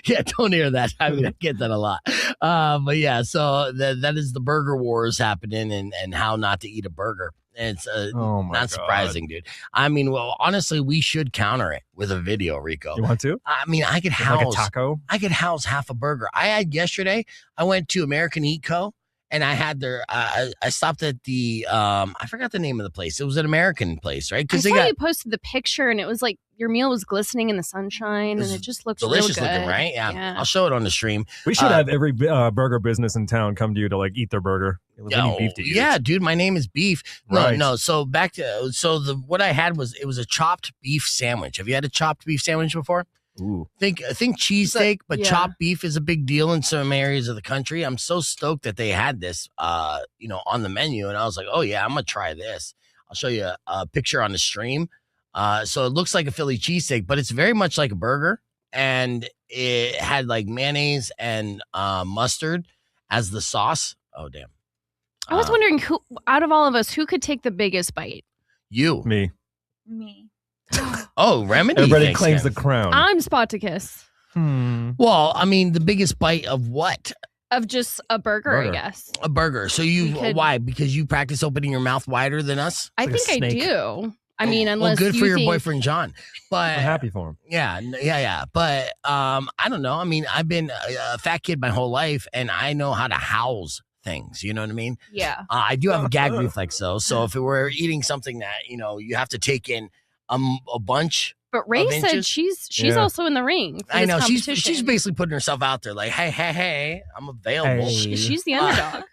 Yeah, don't air that. I mean, I get that a lot. But yeah, so that is the burger wars happening and how not to eat a burger. It's not surprising, dude. I mean, well, honestly, we should counter it with a video, Rico. You want to? I mean, I could house like a taco. I could house half a burger. I had yesterday. I went to American Eat Co. And I had I stopped at the I forgot the name of the place. It was an American place, right? Because you posted the picture, and it was like your meal was glistening in the sunshine, and it just looked delicious real good. looking, right? Yeah, I'll show it on the stream. We should have every burger business in town come to you to like eat their burger. They need beef to eat. Yeah, dude, my name is Beef. Right. No. So what I had was it was a chopped beef sandwich. Have you had a chopped beef sandwich before? Ooh. Think cheesesteak, but chopped beef is a big deal in some areas of the country. I'm so stoked that they had this, on the menu, and I was like, oh yeah, I'm gonna try this. I'll show you a picture on the stream. So it looks like a Philly cheesesteak, but it's very much like a burger, and it had like mayonnaise and mustard as the sauce. Oh damn! I was wondering who out of all of us who could take the biggest bite. You, me. Oh, Remedy. Everybody claims the crown. I'm Spoticus. Well, I mean, the biggest bite of what? Of just a burger, I guess. A burger. So why? Because you practice opening your mouth wider than us? I think I do. I mean, unless good you for your think... boyfriend John. But I'm happy for him. Yeah. But I don't know. I mean, I've been a fat kid my whole life, and I know how to house things. You know what I mean? Yeah. I do have a gag reflex though. So if we're eating something that you have to take in a bunch. But Ray said she's also in the ring. For I know this she's basically putting herself out there, like, hey, I'm available. Hey. She's the underdog.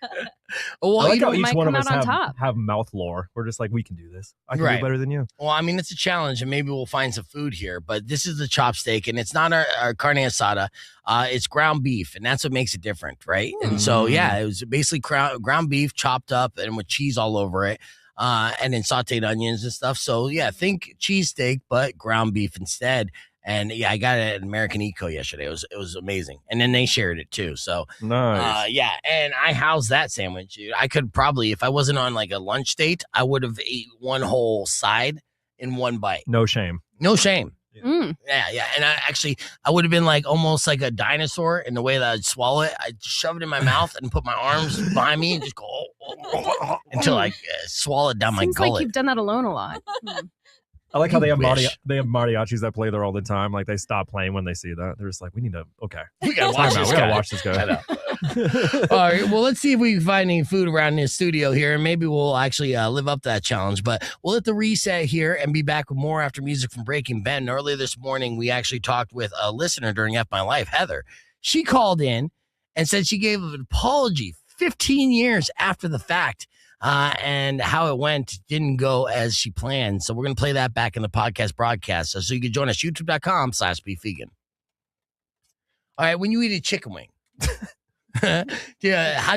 Well, I like how each might one of come us out on top. have mouth lore. We're just like, we can do this. I can do better than you. Well, I mean, it's a challenge, and maybe we'll find some food here. But this is the chopstick, and it's not our carne asada. It's ground beef, and that's what makes it different, right? And so, yeah, it was basically ground beef chopped up and with cheese all over it. And then sauteed onions and stuff. So yeah, think cheesesteak, but ground beef instead. And yeah, I got it at American Eco yesterday. It was amazing. And then they shared it too. So nice. Yeah, and I housed that sandwich. Dude. I could probably, if I wasn't on like a lunch date, I would have ate one whole side in one bite. No shame. Yeah. And I would have been like almost like a dinosaur in the way that I'd swallow it. I'd shove it in my mouth and put my arms behind me and just go until I swallow it down my Seems gullet. like you've done that alone a lot. I like how they have mariachis that play there all the time. Like they stop playing when they see that. They're just like, we gotta watch this guy. I know. All right, well, let's see if we can find any food around this studio here, and maybe we'll actually live up to that challenge. But we'll hit the reset here and be back with more after music from Breaking Ben. Earlier this morning, we actually talked with a listener during F My Life, Heather. She called in and said she gave an apology 15 years after the fact. And how it went didn't go as she planned. So we're going to play that back in the podcast broadcast. So you can join us, youtube.com/beefvegan. All right, when you eat a chicken wing, how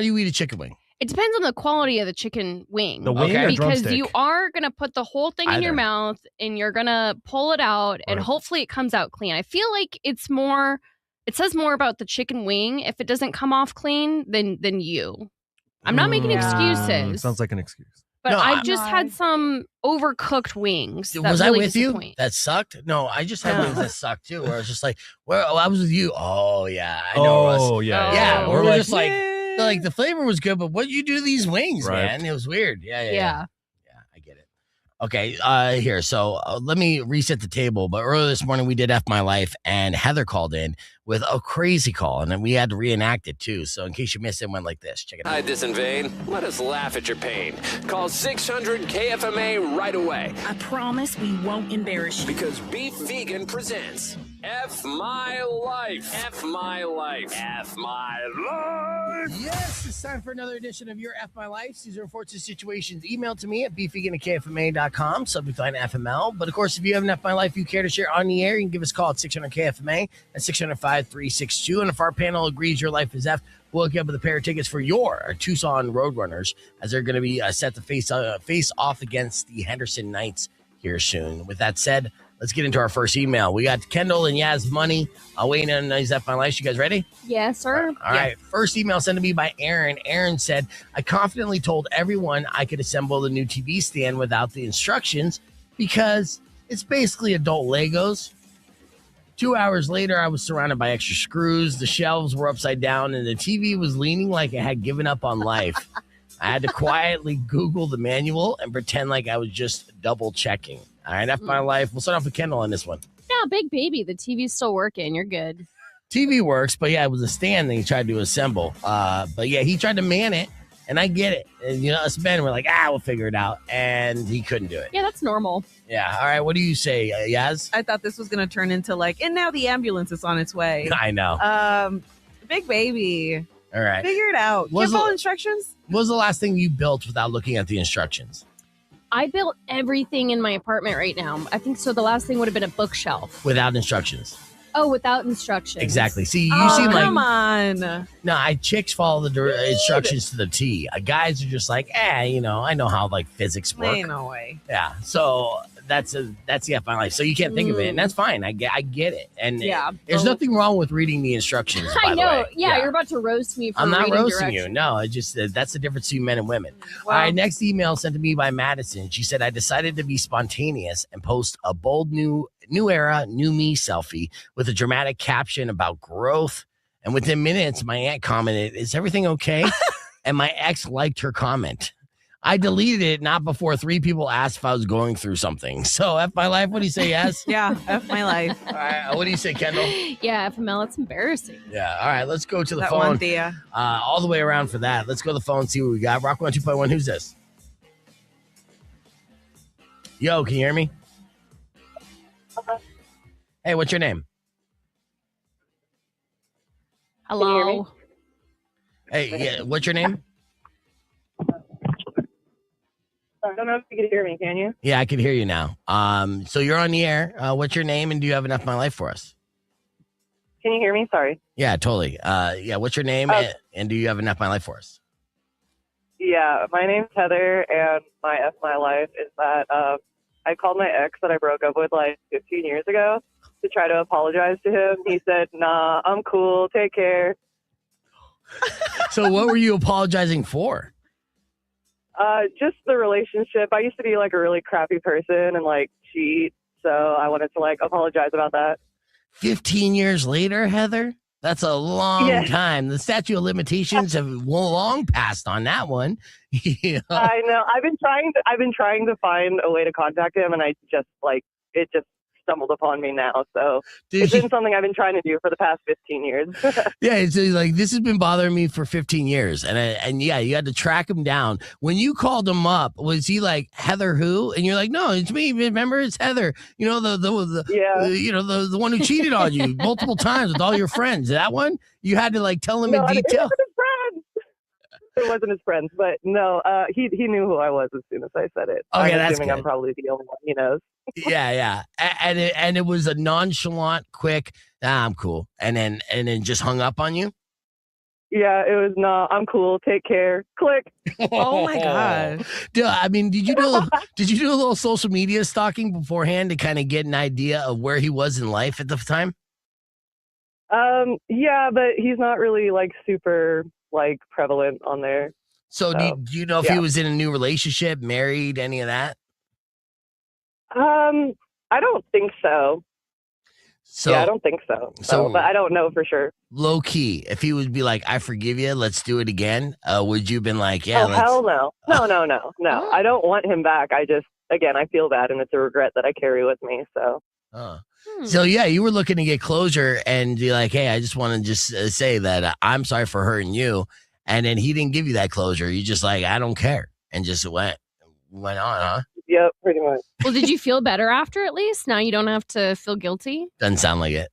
do you eat a chicken wing? It depends on the quality of the chicken wing. The wing or because drumstick? you are going to put the whole thing in your mouth and you're going to pull it out and hopefully it comes out clean. I feel like it says more about the chicken wing if it doesn't come off clean than you. I'm not making excuses. Sounds like an excuse. But No, I just had some overcooked wings. That was really I with you? disappoint. That sucked? No, I just had wings that sucked too. Where I was just like, well, I was with you. Oh yeah, I know. Oh, Russ. yeah. Yeah. We're We're like, just like the flavor was good, but what you do to these wings, Right. man? It was weird. Yeah. Yeah. I get it. Okay, here. So let me reset the table. But earlier this morning, we did F My Life, and Heather called in with a crazy call, and then we had to reenact it too. So in case you missed it, went like this. Check it out. Hide this in vain. Let us laugh at your pain. Call 600-KFMA right away. I promise we won't embarrass you. Because Beef Vegan presents F My Life. F My Life. F My Life. Yes, it's time for another edition of Your F My Life. These are unfortunate situations. Email to me at beefvegan@kfma.com, subject line FML. But of course, if you have an F My Life you care to share on the air, you can give us a call at 600-KFMA at 605-362. And if our panel agrees your life is F, we'll hook you up with a pair of tickets for your Tucson Roadrunners as they're going to be set to face off against the Henderson Knights here soon. With that said, let's get into our first email. We got Kendall and Yas Money waiting on these F My Life. You guys ready? Yes, sir. All right. First email sent to me by Aaron. Aaron said, I confidently told everyone I could assemble the new TV stand without the instructions because it's basically adult Legos. 2 hours later, I was surrounded by extra screws. The shelves were upside down, and the TV was leaning like it had given up on life. I had to quietly Google the manual and pretend like I was just double checking. All right, F My Life. We'll start off with Kendall on this one. Yeah, big baby. The TV's still working. You're good. TV works, but yeah, it was a stand that he tried to assemble. But yeah, he tried to man it, and I get it. And, you know, us men were like, we'll figure it out. And he couldn't do it. Yeah, that's normal. Yeah. All right. What do you say, Yaz? I thought this was going to turn into like, and now the ambulance is on its way. I know. Big baby. All right. Figure it out. Give all instructions. What was the last thing you built without looking at the instructions? I built everything in my apartment right now. I think so. The last thing would have been a bookshelf. Without instructions. Oh, without instructions. Exactly. See, you seem like... Come on. No, chicks follow the instructions to the T. Guys are just like, I know how like physics work. Ain't no way. Yeah. So that's the F My Life. So you can't think of it, and that's fine. I get it. And there's nothing wrong with reading the instructions. By I know. The way. Yeah, you're about to roast me for I'm not reading roasting directions. you. No, it just that's the difference between men and women. Wow. All right, next email sent to me by Madison. She said, I decided to be spontaneous and post a bold new era, new me selfie with a dramatic caption about growth. And within minutes, my aunt commented, is everything okay? And my ex liked her comment. I deleted it not before 3 people asked if I was going through something. So F My Life, what do you say, Yes? Yeah, F My Life. All right, what do you say, Kendall? Yeah, FML, it's embarrassing. Yeah, all right, let's go to the That phone. one, Thea. All the way around for that. Let's go to the phone and see what we got. Rock 1, 2.1, who's this? Yo, can you hear me? Hey, what's your name? Hello. Hey, yeah, what's your name? I don't know if you can hear me. Can you? Yeah, I can hear you now. So you're on the air. What's your name, and do you have enough My Life for us? Can you hear me? Sorry. Yeah, totally. Yeah, what's your name, and do you have enough My Life for us? Yeah, my name's Heather, and my F My Life is that I called my ex that I broke up with like 15 years ago to try to apologize to him. He said, nah, I'm cool. Take care. So what were you apologizing for? Just the relationship. I used to be like a really crappy person and like cheat. So I wanted to like apologize about that. 15 years later, Heather? That's a long time. The statute of limitations have long passed on that one. You know? I know. I've been trying to find a way to contact him, and I just it just stumbled upon me now. So it's been something I've been trying to do for the past 15 years. Yeah, it's like this has been bothering me for 15 years, and yeah, you had to track him down. When you called him up, was he like, Heather who? And you're like, no, it's me. Remember, it's Heather. You know the one who cheated on you multiple times with all your friends. That one you had to like tell him in detail. It wasn't his friends, but no, he knew who I was as soon as I said it. Okay, I'm that's assuming good. I'm probably the only one he knows. Yeah, and it was a nonchalant, quick. I'm cool, and then just hung up on you. Yeah, it was not. I'm cool. Take care. Click. Oh my god. I mean, did you do a little social media stalking beforehand to kind of get an idea of where he was in life at the time? Yeah, but he's not really like super like prevalent on there. So do you know if he was in a new relationship, married, any of that? I don't think so. I don't think so. But I don't know for sure. Low key, if he would be like, I forgive you, let's do it again, would you have been like, yeah, hell no. No. I don't want him back. I feel bad, and it's a regret that I carry with me. So. So yeah, you were looking to get closure and be like, hey, I just want to just say that I'm sorry for hurting you. And then he didn't give you that closure. You just like, I don't care. And just went on, huh? Yep, pretty much. Well, did you feel better after at least? Now you don't have to feel guilty? Doesn't sound like it.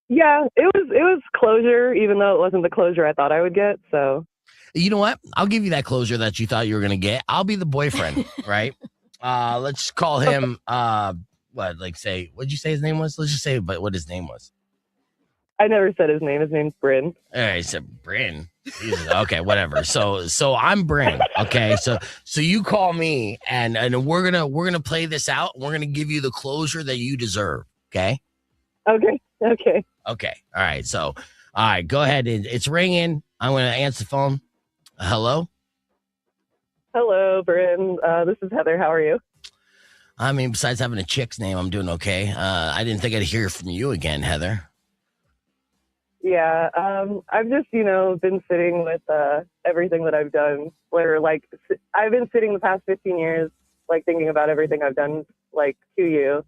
Yeah, it was closure, even though it wasn't the closure I thought I would get. So, you know what? I'll give you that closure that you thought you were going to get. I'll be the boyfriend, right? Let's call him, what'd you say his name was? Let's just say what his name was. I never said his name. His name's Bryn. All right, so Bryn. Jesus, okay, whatever. So I'm Bryn. Okay, so you call me and we're gonna play this out. We're gonna give you the closure that you deserve. Okay. Okay. All right. So, all right, go ahead. It's ringing. I'm gonna answer the phone. Hello. Hello, Bryn. This is Heather. How are you? I mean, besides having a chick's name, I'm doing okay. I didn't think I'd hear from you again, Heather. Yeah, I've just, been sitting with everything that I've done, where, I've been sitting the past 15 years, thinking about everything I've done, to you,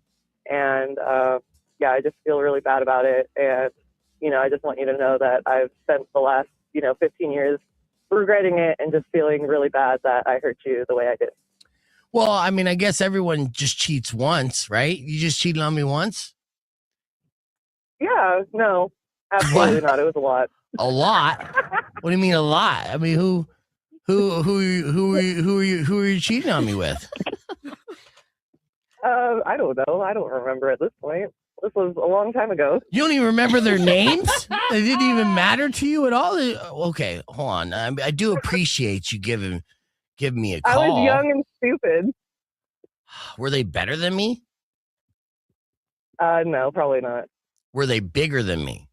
and, I just feel really bad about it, and, I just want you to know that I've spent the last, 15 years regretting it and just feeling really bad that I hurt you the way I did. Well, I mean, I guess everyone just cheats once, right? You just cheated on me once? Yeah, no. Absolutely not. It was a lot. A lot? What do you mean a lot? I mean, who are you cheating on me with? I don't know. I don't remember at this point. This was a long time ago. You don't even remember their names? They didn't even matter to you at all? Okay, hold on. I do appreciate you giving me a call. I was young and stupid. Were they better than me? No, probably not. Were they bigger than me?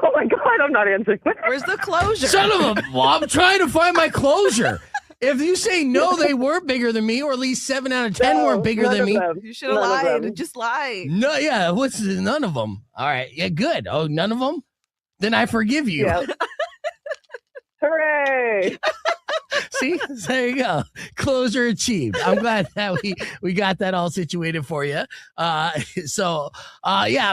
Oh my God, I'm not answering. Where's the closure? Son of a... Well, I'm trying to find my closure. If you say no, they were bigger than me, or at least 7 out of 10 weren't bigger than me. You should have lied. Just lie. No, yeah, none of them. All right, yeah, good. Oh, none of them? Then I forgive you. Yep. Hooray! See, there you go. Closure achieved. I'm glad that we got that all situated for you. I'm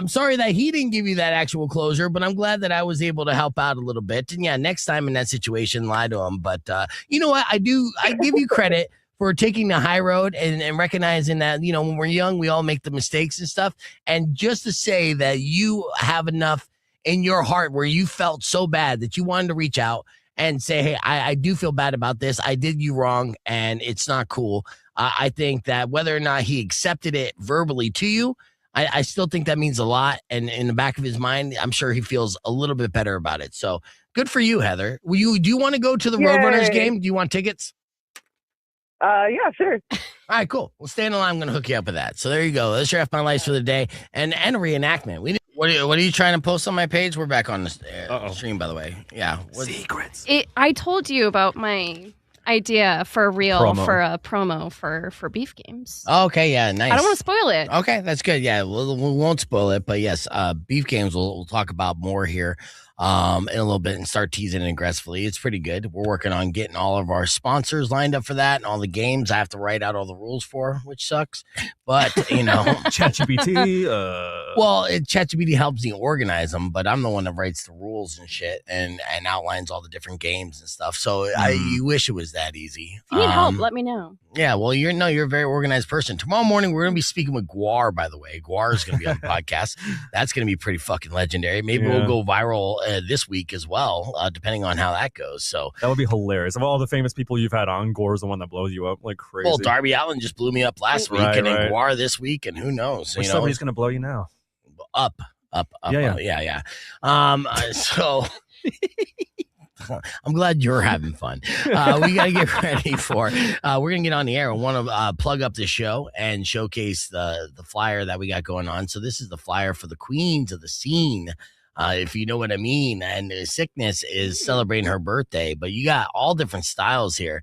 sorry that he didn't give you that actual closure, but I'm glad that I was able to help out a little bit. And yeah, next time in that situation, lie to him. But you know what? I give you credit for taking the high road and recognizing that, when we're young, we all make the mistakes and stuff. And just to say that you have enough in your heart where you felt so bad that you wanted to reach out and say, hey, I do feel bad about this. I did you wrong, and it's not cool. I think that whether or not he accepted it verbally to you, I still think that means a lot. And in the back of his mind, I'm sure he feels a little bit better about it. So good for you, Heather. Do you want to go to the Roadrunners game? Do you want tickets? Yeah, sure. All right, cool. Well, stay in the line. I'm going to hook you up with that. So there you go. That's your F My Life for the day and a reenactment. What are you trying to post on my page? We're back on the stream, by the way. Yeah. Secrets. I told you about my idea for a promo for Beef Games. Okay, yeah, nice. I don't want to spoil it. Okay, that's good. Yeah, we won't spoil it, but yes, Beef Games we'll talk about more here in a little bit and start teasing it aggressively. It's pretty good. We're working on getting all of our sponsors lined up for that and all the games I have to write out all the rules for, which sucks. But, ChatGPT. Well, ChatGPT helps me organize them, but I'm the one that writes the rules and shit and outlines all the different games and stuff. So you wish it was that easy. If you need help, let me know. Yeah, well, you're a very organized person. Tomorrow morning, we're going to be speaking with Guar, by the way. Guar is going to be on the podcast. That's going to be pretty fucking legendary. Maybe we'll go viral this week as well, depending on how that goes. So that would be hilarious. Of all the famous people you've had on, Gore's the one that blows you up like crazy. Well, Darby Allin just blew me up last week, and then Guar this week, and who knows? Somebody's going to blow you now. Up. Yeah. So I'm glad you're having fun. We got to get ready for. We're gonna get on the air. I want to plug up the show and showcase the flyer that we got going on. So this is the flyer for the Queens of the Scene if you know what I mean. And Sickness is celebrating her birthday, but you got all different styles here.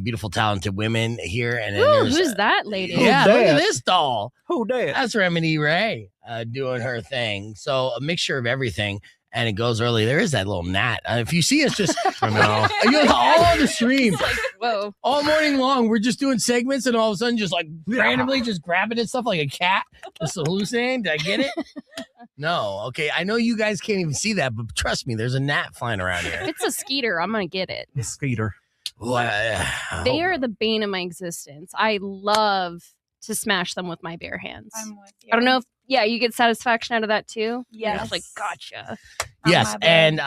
Beautiful, talented women here. And then who's that lady? Yeah, look at this doll. Who that? That's Remedy Ray doing her thing. So a mixture of everything. And it goes early. There is that little gnat. If you see us just you're all on the stream. Whoa. All morning long, we're just doing segments and all of a sudden just like randomly just grabbing at stuff like a cat. Just hallucinating. Did I get it? No. Okay. I know you guys can't even see that, but trust me, there's a gnat flying around here. It's a skeeter. I'm going to get it. A skeeter. They are the bane of my existence. I love to smash them with my bare hands. I'm with you. I don't know if, you get satisfaction out of that too. Yes. I was like, gotcha. Yes, and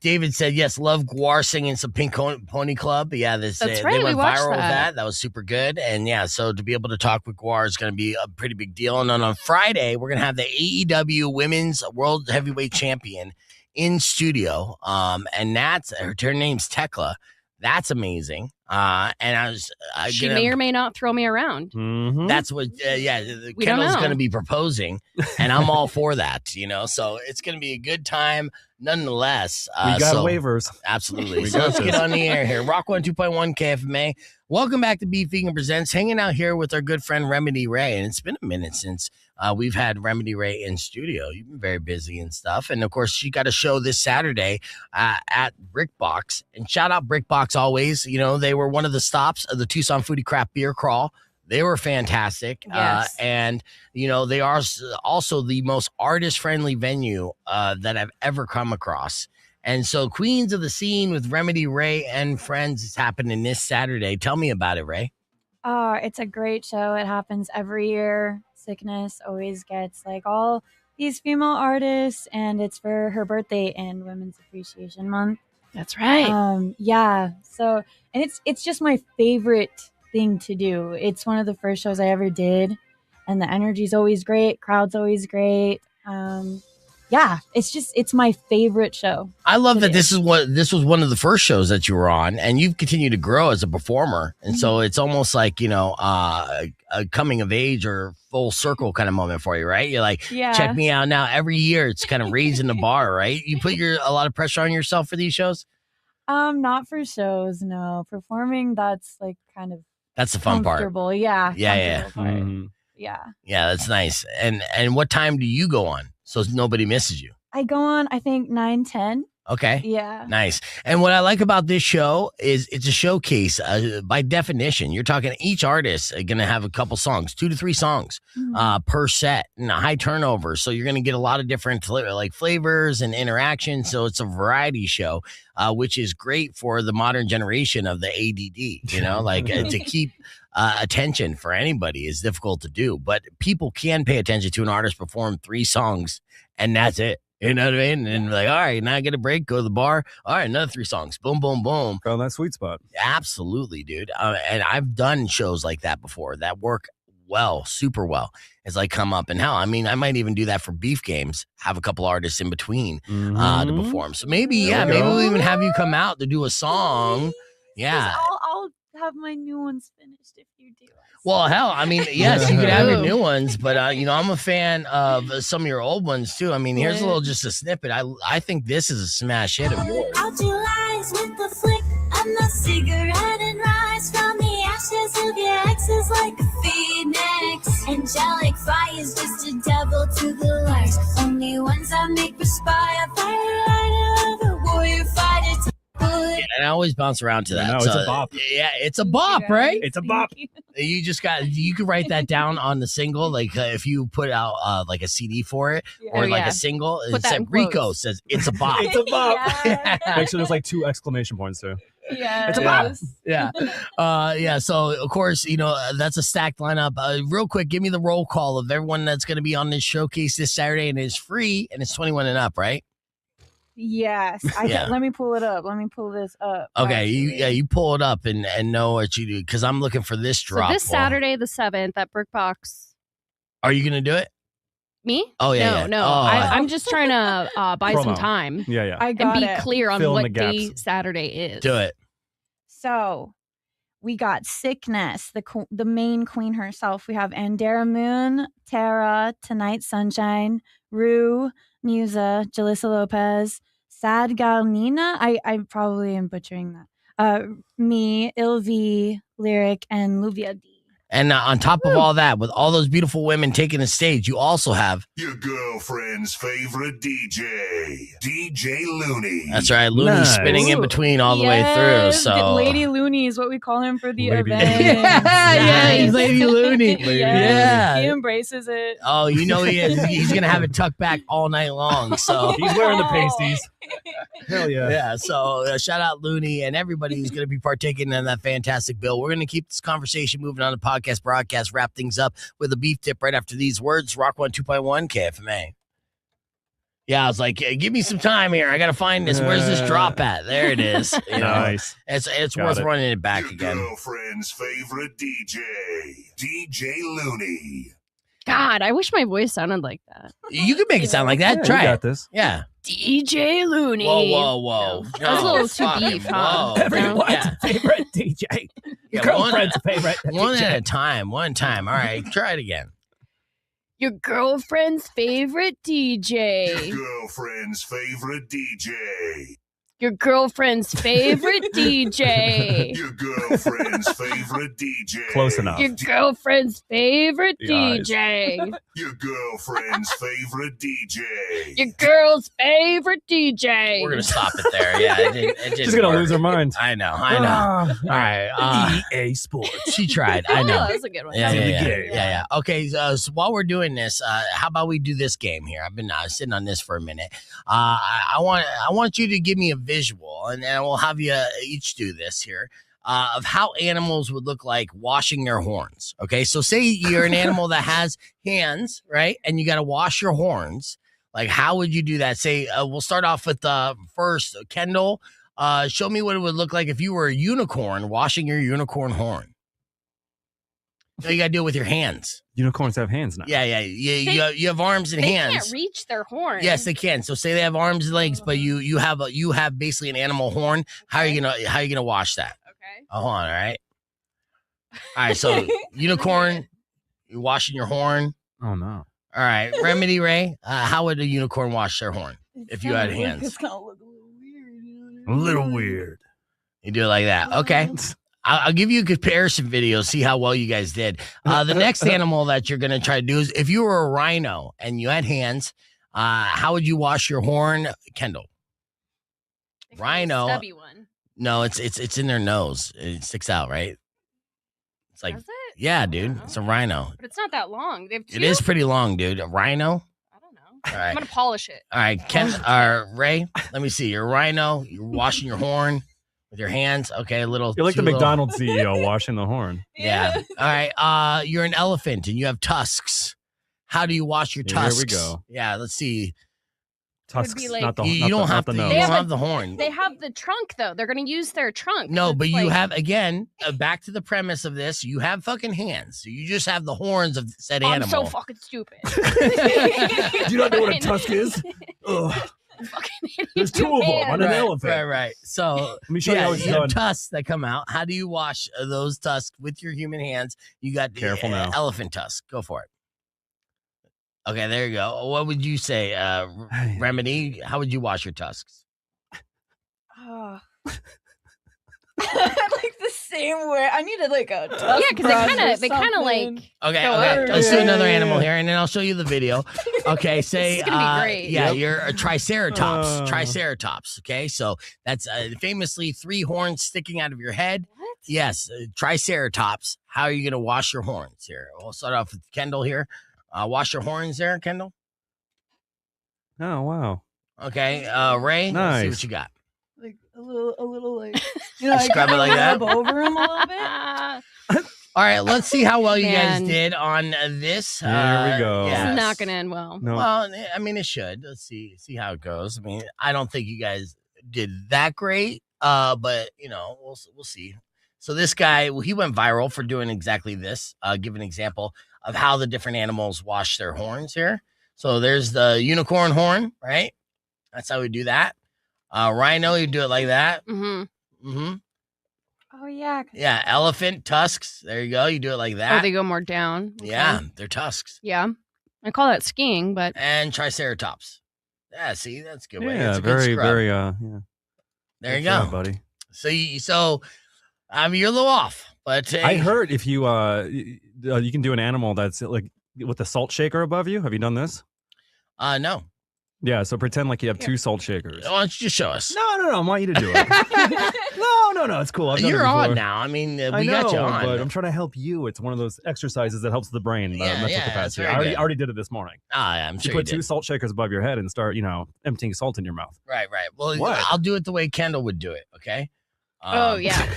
David said, yes, love Guar singing some Pink Pony Club. Yeah, That's they right, we went watched viral with that. that. That was super good. And yeah, so to be able to talk with Guar is going to be a pretty big deal. And then on Friday, we're going to have the AEW Women's World Heavyweight Champion in studio. And that's, her name's Tekla. That's amazing. And She may or may not throw me around. Mm-hmm. That's what, We don't Kendall's know. going to be proposing, and I'm all for that, so it's going to be a good time nonetheless. We got waivers. Absolutely. We So got let's this. get on the air here. Rock 102.1 KFMA. Welcome back to Beef Vegan Presents, hanging out here with our good friend Remedy Ray. And it's been a minute since we've had Remedy Ray in studio. You've been very busy and stuff. And of course, she got a show this Saturday at Brickbox. And shout out Brickbox always. They were one of the stops of the Tucson Foodie Craft Beer Crawl. They were fantastic. Yes. And, they are also the most artist-friendly venue that I've ever come across. And so Queens of the Scene with Remedy Ray and friends is happening this Saturday. Tell me about it, Ray. It's a great show. It happens every year. Sickness always gets like all these female artists, and it's for her birthday and Women's Appreciation Month. That's right. Yeah. So, and it's just my favorite thing to do. It's one of the first shows I ever did, and the energy's always great. Crowd's always great. Yeah, it's my favorite show. I love that this was one of the first shows that you were on, and you've continued to grow as a performer. And so it's almost like, a coming of age or full circle kind of moment for you, right? You're like, check me out now. Every year it's kind of raising the bar, right? You put a lot of pressure on yourself for these shows? Not for shows, no. Performing, that's like kind of that's the fun part. Comfortable, yeah. Yeah. Comfortable part. Mm-hmm. Yeah. Yeah, that's nice. And what time do you go on so nobody misses you? I go on, I think 9-10. Okay. Yeah. Nice. And what I like about this show is it's a showcase. By definition, you're talking each artist are going to have a couple songs, 2 to 3 songs per set, and a high turnover. So you're going to get a lot of different flavors and interaction. So it's a variety show, which is great for the modern generation of the ADD, to keep attention for anybody is difficult to do. But people can pay attention to an artist perform 3 songs, and that's it. You know what I mean? And like, all right, now I get a break, go to the bar. All right, another 3 songs. Boom, boom, boom. Found that sweet spot. Absolutely, dude. And I've done shows like that before that work well, super well. It's like come up and hell. I mean, I might even do that for beef games, have a couple artists in between to perform. So maybe we'll even have you come out to do a song. Yeah. I'll have my new ones finished if you do. Well, hell, I mean, yes, you could have your new ones, but I'm a fan of some of your old ones too. I mean, here's just a snippet. I think this is a smash hit of yours. I'll do lies with the flick of my cigarette and rise from the ashes of your exes like a phoenix. Angelic fires, just a devil to the liars. Only ones I make respire. Fire, the warrior fighter. And I always bounce around to that. No, it's a bop. Yeah, it's a bop, right? It's a bop. You could write that down on the single, like if you put out like a CD for it or like a single. It's like Rico says it's a bop. It's a bop. Make sure there's like 2 exclamation points too. Yeah, it's a bop. Yeah. So of course, that's a stacked lineup. Real quick, give me the roll call of everyone that's going to be on this showcase this Saturday, and it's free and it's 21 and up, right? Yes. Let me pull it up. Let me pull this up. Okay. You pull it up and know what you do, because I'm looking for this drop. So this Saturday, the 7th at Brickbox. Are you going to do it? Me? Oh, yeah. No. I'm just trying to buy some time. Yeah. I got and be it. clear on Fill in what the day gaps. Saturday is. Do it. So we got Sickness, the main queen herself. We have Andera Moon, Tara, Tonight Sunshine, Rue, Musa, Jalissa Lopez, Sad Galnina. I probably am butchering that. Me, Ilvi, Lyric, and Luvia D. And on top of all that, with all those beautiful women taking the stage, you also have your girlfriend's favorite DJ, DJ Looney. That's right, Looney spinning in between all the way through. So Lady Looney is what we call him for the event. He's Lady Looney. Yeah, he embraces it. Oh, you know he is. He's gonna have it tucked back all night long. So he's wearing the pasties. Hell yeah. Yeah. So shout out Looney and everybody who's going to be partaking in that fantastic bill. We're going to keep this conversation moving on the podcast broadcast, wrap things up with a beef tip right after these words. Rock 102.1 KFMA. Yeah, I was like, give me some time here. I got to find this. Where's this drop at? There it is. You know, nice. It's worth running it back your again. Girlfriend's favorite DJ, DJ Looney. God, I wish my voice sounded like that. You can make it sound like that. Yeah, Try you it. got this. Yeah. DJ Looney. Whoa. That was a little too deep, huh? Everyone's favorite DJ. Your girlfriend's favorite One DJ. at a time. One time. All right. Try it again. Your girlfriend's favorite DJ. Your girlfriend's favorite DJ. Your girlfriend's favorite DJ. Your girlfriend's favorite DJ. Close enough. Your girlfriend's favorite The eyes. DJ. Your girlfriend's favorite DJ. Your girl's favorite DJ. We're going to stop it there. Yeah. It didn't She's going to work. lose her mind. I know. Ah. All right. EA Sports. She tried. I know. Oh, that was a good one. Yeah. Okay. So while we're doing this, how about we do this game here? I've been sitting on this for a minute. I want you to give me a visual, and then we'll have you each do this here. Of how animals would look like washing their horns. Okay, so say you're an animal that has hands, right? And you got to wash your horns. Like, how would you do that? Say, we'll start off with first, Kendall. Show me what it would look like if you were a unicorn washing your unicorn horn. So you got to do it with your hands. Unicorns have hands now. Yeah. You have arms and They hands. can't reach their horn. Yes, they can. So say they have arms and legs, but you have basically an animal horn. How are you gonna wash that? Okay. Oh, hold on, all right. All right, so unicorn, you're washing your horn. Oh no. All right, Remedy Ray, how would a unicorn wash their horn if you had hands? It's gonna look a little weird. A little weird. You do it like that. Okay. I'll give you a comparison video, see how well you guys did. The next animal that you're going to try to do is if you were a rhino and you had hands, how would you wash your horn, Kendall? Rhino. Stubby one. No, it's in their nose. It sticks out, right? It's like, Does it? yeah, dude, it's a rhino. But it's not that long. They have two? It is pretty long, dude. A rhino. I don't know. All I'm right, gonna polish it. all right, Ray. Let me see. You're a rhino. You're washing your horn with your hands. Okay, a little. You're like the two little- McDonald's CEO washing the horn. Yeah. All right. You're an elephant and you have tusks. How do you wash your Here tusks? we go. Yeah. Let's see. Tusks, be like- not the You don't have the to. nose. You They don't have have the horn. They have the trunk though. They're gonna use their trunk. No, It's but you like- have again. Back to the premise of this. You have fucking hands. So you just have the horns of said I'm animal. so fucking stupid. Do you not know what a tusk is? Ugh. There's two of them on an elephant. Right. So Let me show you how it's you done. have tusks that come out. How do you wash those tusks with your human hands? You got the Careful now. elephant tusk. Go for it. Okay, there you go. What would you say, Remedy? How would you wash your tusks? Like the same way. I needed like a Yeah, because they kind of like. Okay, Go okay. on. Let's do another animal here, and then I'll show you the video. Okay, say, This is gonna be great. yeah, Yep. you're a triceratops. Oh. Triceratops. Okay, so that's famously 3 horns sticking out of your head. What? Yes, triceratops. How are you gonna wash your horns here? We'll start off with Kendall here. Wash your horns there, Kendall. Oh wow. Okay, Ray. Let's see Nice. what you got. like a little like you know, I Scrub it like that? rub over him a little bit. All right, let's see how well you guys Man. did on this. There we go. This yes. is not gonna end well. No. Well, I mean, it should. Let's see how it goes. I mean, I don't think you guys did that great, but you know, we'll see. So this guy, he went viral for doing exactly this. Give an example of how the different animals wash their horns here. So there's the unicorn horn, right? That's how we do that. Rhino, you do it like that. Mm-hmm. Mm-hmm. Oh yeah. Yeah, elephant tusks. There you go. You do it like Oh, that. they go more down. Okay. Yeah, they're tusks. Yeah. I call that skiing, but And triceratops. Yeah, see, that's good. Yeah, it's a very, good scrub. very. Yeah. There you Good go, job, buddy. So you're a little off, but I heard if you you can do an animal that's like with a salt shaker above you. Have you done this? No. Yeah, so pretend like you have 2 salt shakers. Why don't you just show us? No, I want you to do it. no, it's cool. You're on now. I mean, we got you on. But I'm trying to help you. It's one of those exercises that helps the brain, mental capacity. I already did it this morning. Yeah, I'm sure you put 2 salt shakers above your head and start, emptying salt in your mouth. Right. Well, What? I'll do it the way Kendall would do it, okay? Yeah.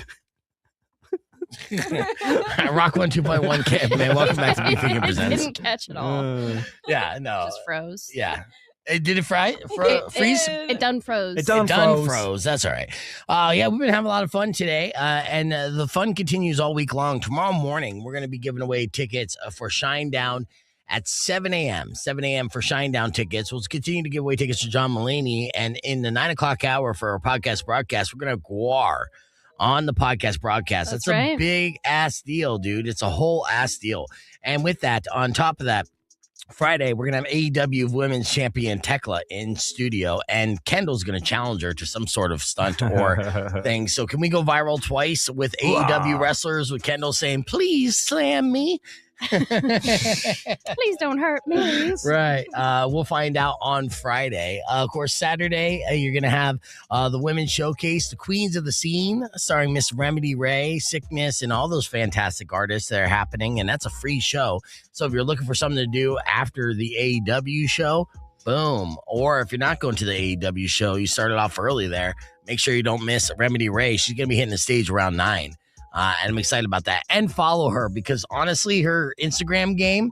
Rock 102.1 man. Welcome back to Beef Vegan Presents. Didn't catch it all. Yeah, no. Just froze. Yeah. Did it freeze? It done froze. It done froze. That's all right. Yeah, we've been having a lot of fun today, and the fun continues all week long. Tomorrow morning, we're going to be giving away tickets for Shinedown at 7 a.m. 7 a.m. for Shinedown tickets. We'll continue to give away tickets to John Mulaney, and in the 9 o'clock hour for our podcast broadcast, we're going to guar on the podcast broadcast. That's right. A big ass deal, dude. It's a whole ass deal. And with that, on top of that, Friday, we're going to have AEW Women's Champion Tekla in studio, and Kendall's going to challenge her to some sort of stunt or thing. So can we go viral twice with AEW wrestlers with Kendall saying, please slam me? Please don't hurt me. Right. We'll find out on Friday. Of course, Saturday, you're going to have the Women's Showcase, the Queens of the Scene, starring Miss Remedy Ray, Sickness, and all those fantastic artists that are happening. And that's a free show. So if you're looking for something to do after the AEW show, boom. Or if you're not going to the AEW show, you started off early there, make sure you don't miss Remedy Ray. She's going to be hitting the stage around 9. And I'm excited about that. And follow her because honestly, her Instagram game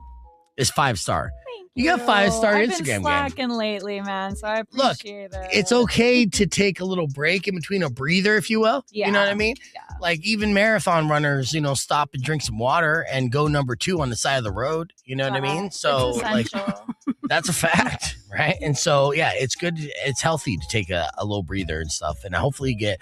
is 5-star. You got 5-star I've Instagram been slacking lately, man, so I appreciate it. It's okay to take a little break in between, a breather, if you will. Yeah. You know what I mean? Yeah. Like even marathon runners, stop and drink some water and go number 2 on the side of the road. You know what I mean? So like that's a fact, right? And so, yeah, it's good. It's healthy to take a little breather and stuff. And hopefully you get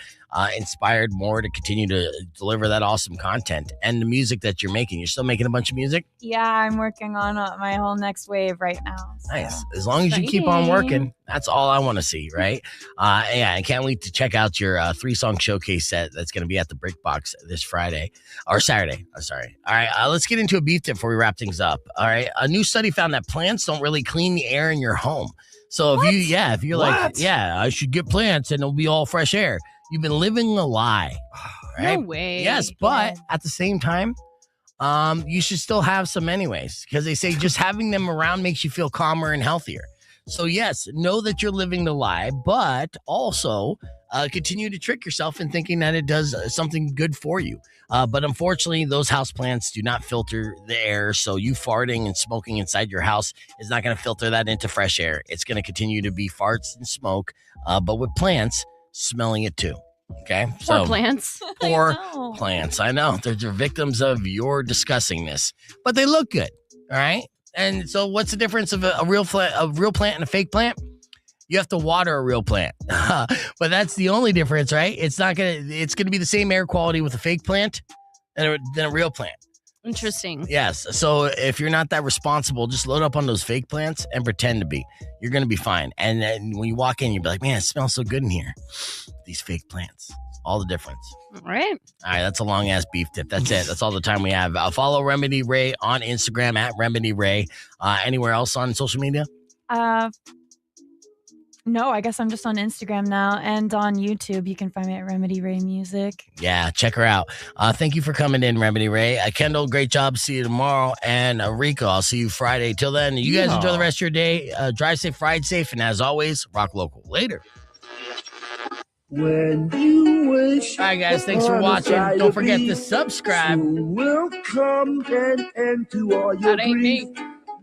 inspired more to continue to deliver that awesome content and the music that you're making. You're still making a bunch of music? Yeah, I'm working on my whole next wave right now. So. Nice. As long as you keep on working, that's all I want to see, right? Yeah, I can't wait to check out your 3-song showcase set that's going to be at the Brick Box this Friday or Saturday. I'm sorry. All right, let's get into a beef tip before we wrap things up. All right, a new study found that plants don't really clean the air in your home. So if you're like, I should get plants and it'll be all fresh air, you've been living a lie. Right? No way. Yes, but at the same time, you should still have some anyways, because they say just having them around makes you feel calmer and healthier. So yes, know that you're living the lie, but also continue to trick yourself in thinking that it does something good for you. But unfortunately, those houseplants do not filter the air. So you farting and smoking inside your house is not going to filter that into fresh air. It's going to continue to be farts and smoke, but with plants, smelling it too. Okay. Or plants. Or plants. I know. They're victims of your disgustingness, but they look good. All right. And so what's the difference of a real plant and a fake plant? You have to water a real plant. But that's the only difference, right? It's going to be the same air quality with a fake plant than a real plant. Interesting. Yes. So if you're not that responsible, just load up on those fake plants and pretend to be. You're going to be fine. And then when you walk in, you'll be like, man, it smells so good in here. These fake plants. All the difference. All right. That's a long ass beef tip. That's it. That's all the time we have. Follow Remedy Ray on Instagram at Remedy Ray. Anywhere else on social media? No, I guess I'm just on Instagram now and on YouTube. You can find me at Remedy Ray Music. Yeah, check her out. Thank you for coming in, Remedy Ray. Kendall, great job. See you tomorrow. And Rico, I'll see you Friday. Till then, you guys enjoy the rest of your day. Drive safe, ride safe, and as always, rock local. Later. When you wish. All right, guys. Thanks for watching. Don't forget to subscribe. Will come and end to all your grief.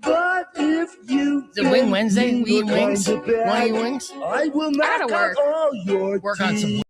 But if you is it Wing Wednesday? We eat wings? Want to eat wings? I will knock out all your work on some